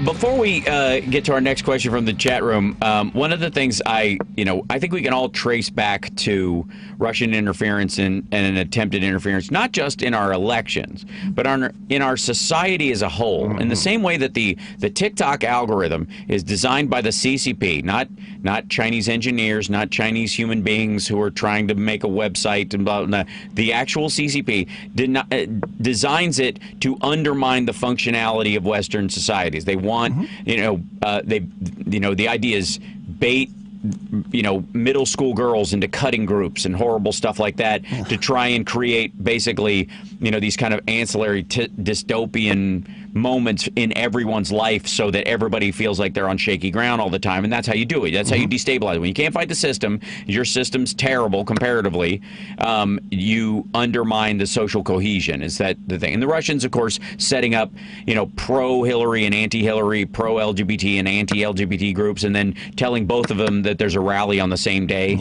Before we get to our next question from the chat room, one of the things I think we can all trace back to Russian interference and an attempted interference, not just in our elections, but in our society as a whole. In the same way that the TikTok algorithm is designed by the CCP, not Chinese engineers, not Chinese human beings who are trying to make a website and blah, blah, blah. The actual CCP designs it to undermine the functionality of Western societies. They want, the idea is bait, middle school girls into cutting groups and horrible stuff like that to try and create basically, these kind of ancillary dystopian moments in everyone's life so that everybody feels like they're on shaky ground all the time. And that's how you do it. That's how you destabilize. When you can't fight the system, your system's terrible comparatively, you undermine the social cohesion. Is that the thing? And the Russians, of course, setting up, pro-Hillary and anti-Hillary, pro-LGBT and anti-LGBT groups, and then telling both of them that there's a rally on the same day,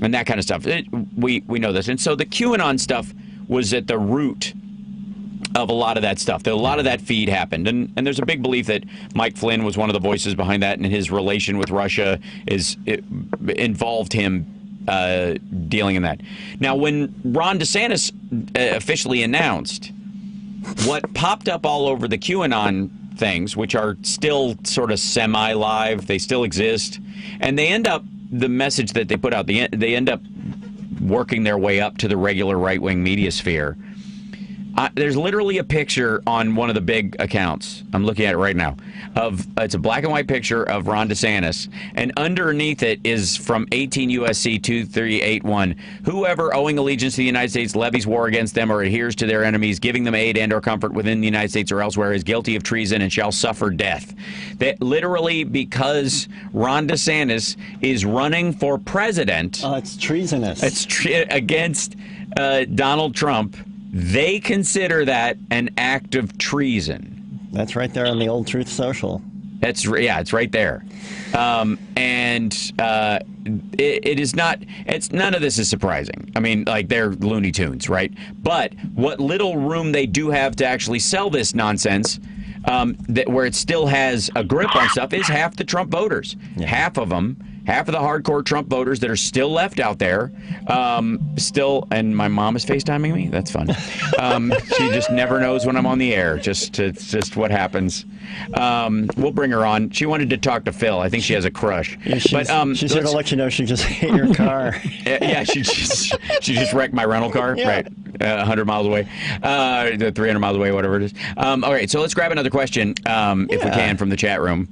and that kind of stuff. We know this. And so the QAnon stuff was at the root of a lot of that stuff. A lot of that feed happened. And there's a big belief that Mike Flynn was one of the voices behind that, and his relation with Russia involved him dealing in that. Now, when Ron DeSantis officially announced, what popped up all over the QAnon things, which are still sort of semi-live, they still exist, and they end up, the message that they put out, they end up working their way up to the regular right-wing media sphere. There's literally a picture on one of the big accounts. I'm looking at it right now. It's a black and white picture of Ron DeSantis, and underneath it is from 18 U.S.C. 2381. Whoever owing allegiance to the United States levies war against them or adheres to their enemies, giving them aid and or comfort within the United States or elsewhere, is guilty of treason and shall suffer death. That literally, because Ron DeSantis is running for president, it's treasonous. It's against Donald Trump. They consider that an act of treason. That's right there on the old Truth Social. It's right there. It is not, none of this is surprising. I mean, like, they're Looney Tunes, right? But what little room they do have to actually sell this nonsense, where it still has a grip on stuff, is half the Trump voters. Yeah. Half of them. Half of the hardcore Trump voters that are still left out there, and my mom is FaceTiming me. That's fun. She just never knows when I'm on the air. It's just what happens. We'll bring her on. She wanted to talk to Phil. I think she has a crush. Yeah, she's here to let you know she just hit your car. Yeah, she just wrecked my rental car. Yeah. Right. 100 miles away, 300 miles away, whatever it is. All right, so let's grab another question, if we can, from the chat room.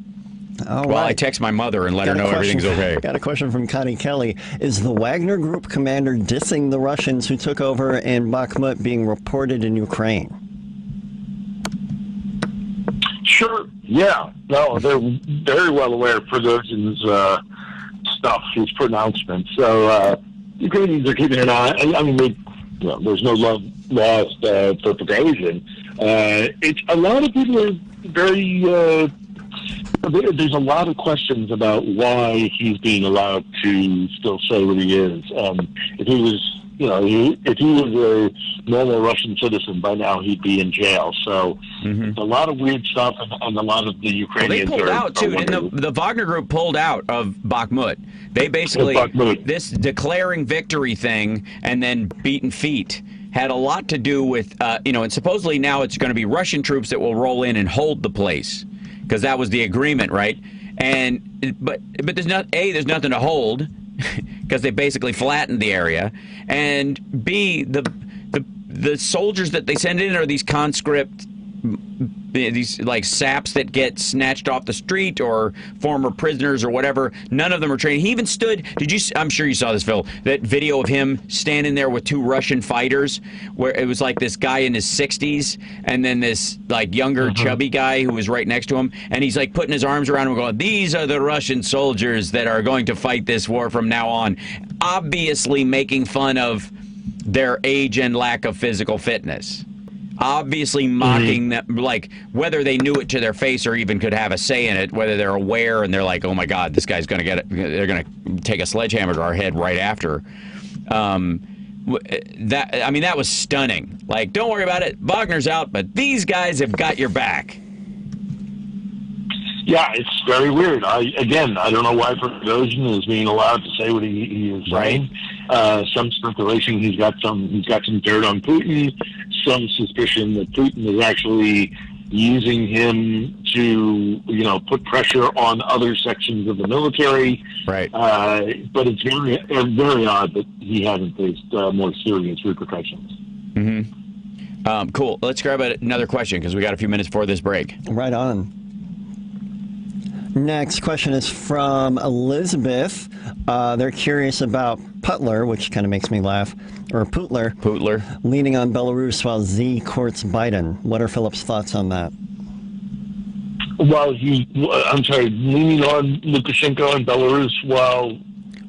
I text my mother and let her know everything's okay. Got a question from Connie Kelly. Is the Wagner Group commander dissing the Russians who took over in Bakhmut being reported in Ukraine? Sure. Yeah. No, they're very well aware of Prigozhin's stuff, his pronouncements. So Ukrainians are keeping an eye. I mean, there's no love lost for Prigozhin. A lot of people are very... There's a lot of questions about why he's being allowed to still say what he is. If he was, if he was a normal Russian citizen, by now he'd be in jail. So a lot of weird stuff, and a lot of the Ukrainians they pulled out too. The Wagner Group pulled out of Bakhmut. They basically this declaring victory thing and then beaten feet had a lot to do with, and supposedly now it's going to be Russian troops that will roll in and hold the place. Because that was the agreement, right? But there's nothing to hold because they basically flattened the area. And B, the soldiers that they send in are these conscript, these like saps that get snatched off the street or former prisoners or whatever. None of them are trained. He even stood. I'm sure you saw this, Phil. That video of him standing there with two Russian fighters, where it was like this guy in his 60s and then this like younger chubby guy who was right next to him, and he's like putting his arms around him, going, "These are the Russian soldiers that are going to fight this war from now on," obviously making fun of their age and lack of physical fitness. Obviously mocking them, like whether they knew it to their face or even could have a say in it, whether they're aware and they're like, oh my God, this guy's going to get it. They're going to take a sledgehammer to our head right after. That was stunning. Like, don't worry about it. Wagner's out, but these guys have got your back. Yeah, it's very weird. I don't know why Prigozhin is being allowed to say what he is saying. Some speculation he's got some dirt on Putin. Some suspicion that Putin is actually using him to, put pressure on other sections of the military. Right. But it's very, very odd that he hasn't faced more serious repercussions. Mm-hmm. Cool. Let's grab another question because we got a few minutes before this break. Right on. Next question is from Elizabeth. They're curious about Putler, which kind of makes me laugh, or Putler, leaning on Belarus while Z courts Biden. What are Philip's thoughts on that? Well, leaning on Lukashenko and Belarus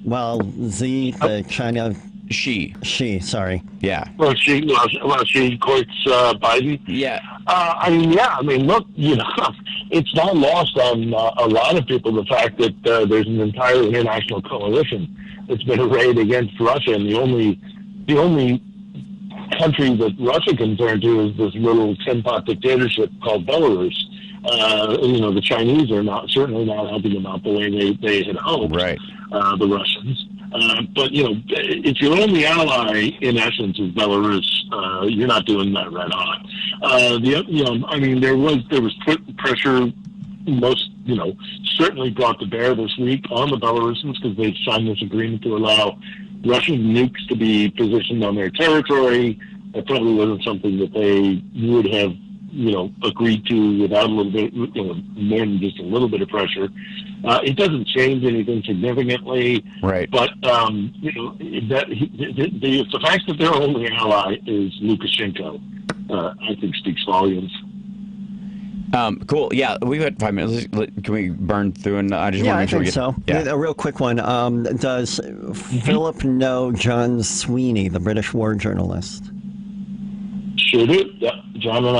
while Z, the China... She, sorry. Yeah. Well, she courts Biden. Yeah. Look, it's not lost on a lot of people the fact that there's an entire international coalition that's been arrayed against Russia, and the only country that Russia can turn to is this little tin-pot dictatorship called Belarus. The Chinese are certainly not helping them out the way they had hoped. Right. The Russians. But if your only ally, in essence, is Belarus, you're not doing that right on. There was pressure, certainly brought to bear this week on the Belarusians because they've signed this agreement to allow Russian nukes to be positioned on their territory. That probably wasn't something that they would have, agreed to without a little bit, more than just a little bit of pressure. It doesn't change anything significantly, right? But the fact that their only ally is Lukashenko, I think, speaks volumes. Cool. Yeah, we've got 5 minutes. Can we burn through? And I just want to make sure we get. So. Yeah. A real quick one. Does Philip know John Sweeney, the British war journalist? Sure do. Yeah, John and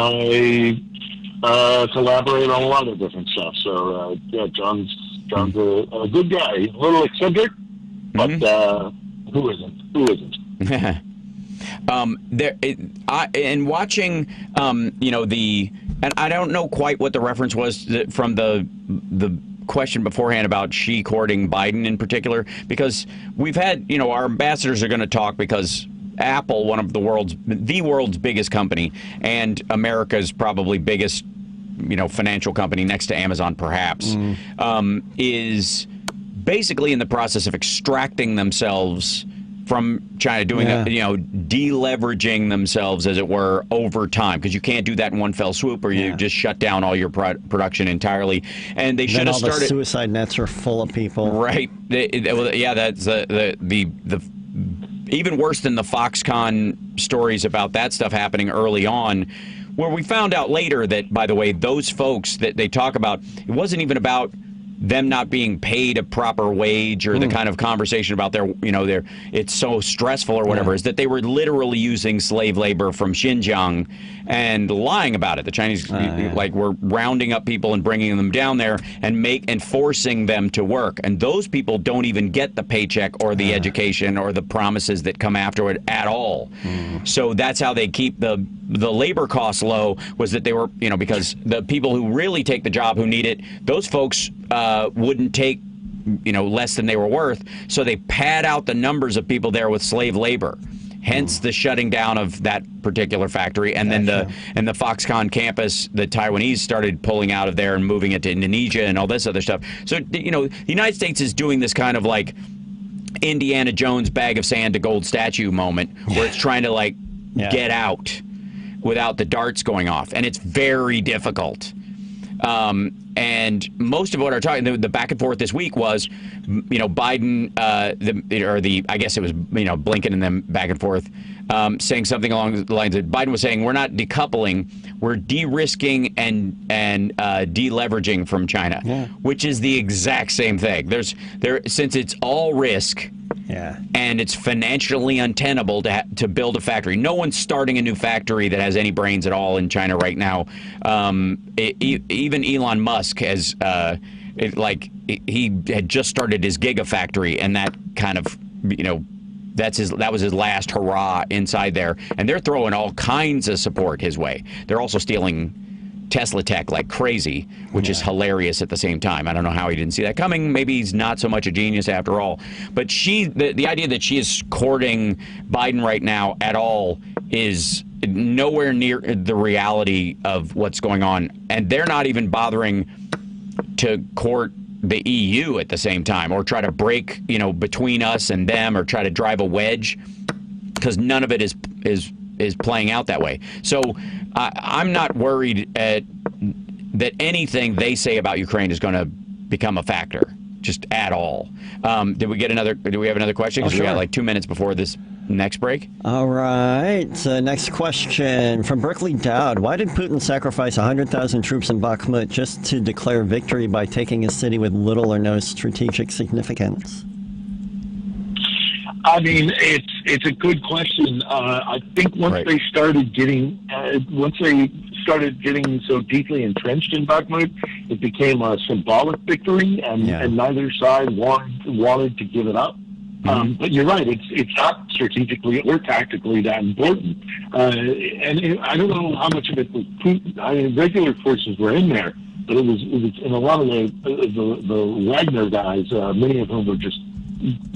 I collaborate on a lot of different stuff. So John's a good guy. A little eccentric, but who isn't? And watching, and I don't know quite what the reference was from the question beforehand about she courting Biden in particular, because we've had, our ambassadors are going to talk because Apple, one of the world's biggest company, and America's probably biggest, financial company next to Amazon, perhaps, is basically in the process of extracting themselves from China, doing deleveraging themselves, as it were, over time, because you can't do that in one fell swoop, or you just shut down all your production entirely. And they should have started. The suicide nets are full of people, right? That's the even worse than the Foxconn stories about that stuff happening early on, where we found out later that, by the way, those folks that they talk about, it wasn't even about them not being paid a proper wage or the kind of conversation about their it's so stressful or whatever, is that they were literally using slave labor from Xinjiang and lying about it. The Chinese were rounding up people and bringing them down there and forcing them to work. And those people don't even get the paycheck or the education or the promises that come after it at all. So that's how they keep the labor costs low, was that they were, because the people who really take the job, who need it, those folks wouldn't take, less than they were worth. So they pad out the numbers of people there with slave labor. Hence the shutting down of that particular factory, and then the Foxconn campus, the Taiwanese started pulling out of there and moving it to Indonesia and all this other stuff. So the United States is doing this kind of like Indiana Jones bag of sand to gold statue moment, where it's trying to get out without the darts going off, and it's very difficult. And most of what are talking, the back and forth this week was, Biden, I guess it was, Blinken and them back and forth, saying something along the lines that Biden was saying, we're not decoupling, we're de-risking and deleveraging from China, which is the exact same thing. Since it's all risk, and it's financially untenable to build a factory. No one's starting a new factory that has any brains at all in China right now. Even Elon Musk has, he had just started his gigafactory, and that kind of, that was his last hurrah inside there. And they're throwing all kinds of support his way. They're also stealing Tesla tech like crazy, which is hilarious at the same time. I don't know how he didn't see that coming. Maybe he's not so much a genius after all. But the idea that she is courting Biden right now at all is nowhere near the reality of what's going on. And they're not even bothering to court the EU at the same time, or try to break, between us and them, or try to drive a wedge, because none of it is playing out that way. So I'm not worried that anything they say about Ukraine is going to become a factor, just at all. Do we have another question? Because we got like 2 minutes before this next break. All right. Next question from Berkeley Dowd. Why did Putin sacrifice 100,000 troops in Bakhmut just to declare victory by taking a city with little or no strategic significance? I mean, it's a good question. I think once they started getting so deeply entrenched in Bakhmut, it became a symbolic victory, and neither side wanted to give it up. But you're right; it's not strategically or tactically that important. And I don't know how much of it was Putin. I mean, regular forces were in there, but it was in a lot of the Wagner guys, many of whom were just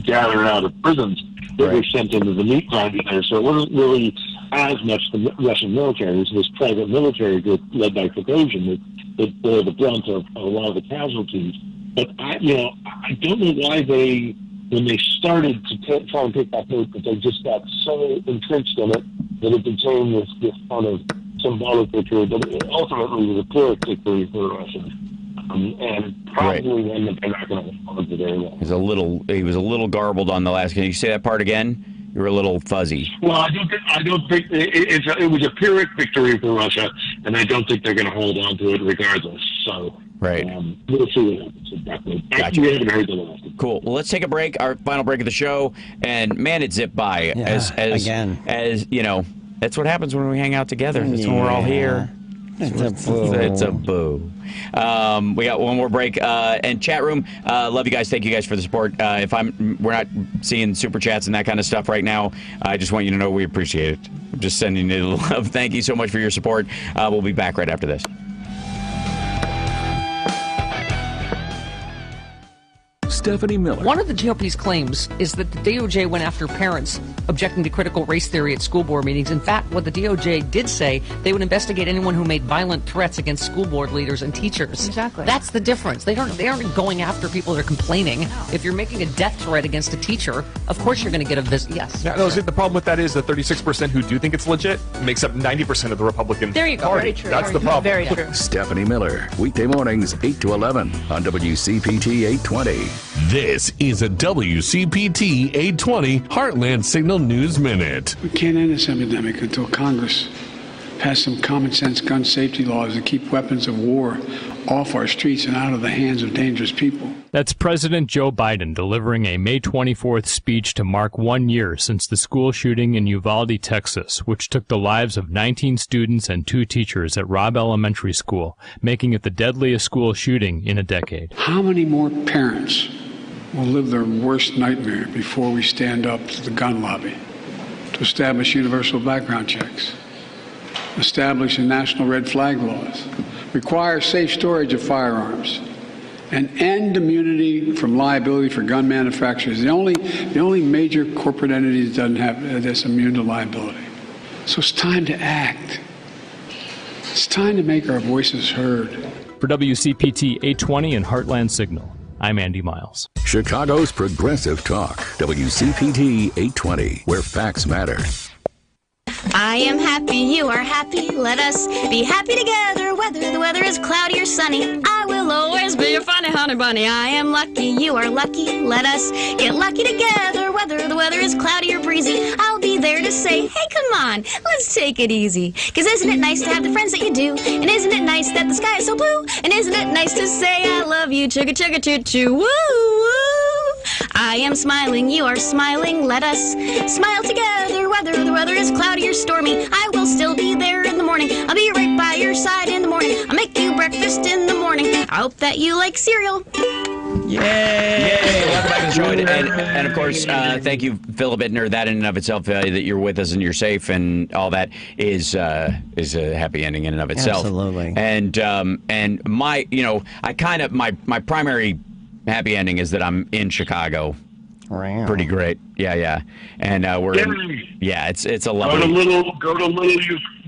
gathered out of prisons. They were sent into the meat grinding there, so it wasn't really as much the Russian military. It was this private military group led by Prigozhin that bore the brunt of a lot of the casualties. But I don't know why when they started to try and take that vote, but they just got so entrenched in it that it became this kind of symbolic victory, but it ultimately was a Pyrrhic victory for the Russians. And probably one that they're not going to hold on to very well. He was a little garbled on the last. Can you say that part again? You were a little fuzzy. Well, I don't think it was a Pyrrhic victory for Russia, and I don't think they're going to hold on to it regardless. So we'll see what happens exactly. Gotcha. We haven't heard the last. Cool. Well, let's take a break. Our final break of the show, and man, it zipped by. As that's what happens when we hang out together. That's when we're all here. It's a boo. We got one more break. And chat room, love you guys. Thank you guys for the support. We're not seeing super chats and that kind of stuff right now. I just want you to know we appreciate it. I'm just sending you love. Thank you so much for your support. We'll be back right after this. Stephanie Miller. One of the GOP's claims is that the DOJ went after parents objecting to critical race theory at school board meetings. In fact, what the DOJ did say, they would investigate anyone who made violent threats against school board leaders and teachers. Exactly. That's the difference. They aren't going after people that are complaining. If you're making a death threat against a teacher, of course you're going to get a visit. Yes. No, the problem with that is the 36% who do think it's legit makes up 90% of the Republican There you go. Party. Very true. That's the problem. Very true. Stephanie Miller, weekday mornings 8 to 11 on WCPT 820. This is a WCPT 820 Heartland Signal News Minute. We can't end this epidemic until Congress pass some common sense gun safety laws that keep weapons of war off our streets and out of the hands of dangerous people. That's President Joe Biden delivering a May 24th speech to mark 1 year since the school shooting in Uvalde, Texas, which took the lives of 19 students and 2 teachers at Robb Elementary School, making it the deadliest school shooting in a decade. How many more parents will live their worst nightmare before we stand up to the gun lobby to establish universal background checks, establish a national red flag laws, require safe storage of firearms, and end immunity from liability for gun manufacturers? The only major corporate entity that doesn't have that's immune to liability. So it's time to act. It's time to make our voices heard. For WCPT 820 and Heartland Signal, I'm Andy Miles. Chicago's Progressive Talk, WCPT 820, where facts matter. I am happy, you are happy, let us be happy together, whether the weather is cloudy or sunny. I will always be your funny honey bunny. I am lucky, you are lucky, let us get lucky together, whether the weather is cloudy or breezy. I'll be there to say, hey, come on, let's take it easy. 'Cause isn't it nice to have the friends that you do? And isn't it nice that the sky is so blue? And isn't it nice to say I love you, chugga chugga choo choo, woo woo. I am smiling, you are smiling, let us smile together, whether the weather is cloudy or stormy. I will still be there in the morning, I'll be right by your side in the morning, I'll make you breakfast in the morning, I hope that you like cereal. Yay! Welcome back to the show. And of course, thank you, Philip Ittner. That in and of itself, that you're with us and you're safe and all that is a happy ending in and of itself. Absolutely. And my, I kind of, my primary happy ending is that I'm in Chicago. Wow. Pretty great. Yeah. And we're it's a lovely.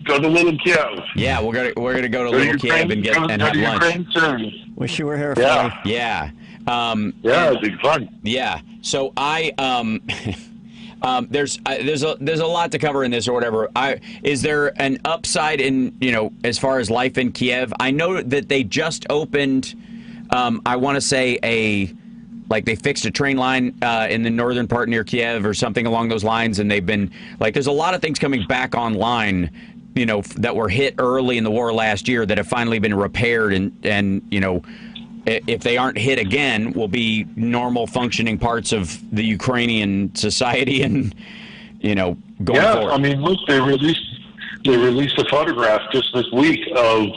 Go to Little Kiev. Yeah, we're gonna go to Little Kiev and have lunch. Wish you were here. Yeah. It'd be fun. Yeah. So there's a lot to cover in this or whatever. Is there an upside in as far as life in Kiev? I know that they just opened. I want to say they fixed a train line in the northern part near Kiev or something along those lines, and they've been there's a lot of things coming back online, that were hit early in the war last year that have finally been repaired, and if they aren't hit again, will be normal functioning parts of the Ukrainian society, and going forward. I mean, look, they released a photograph just this week of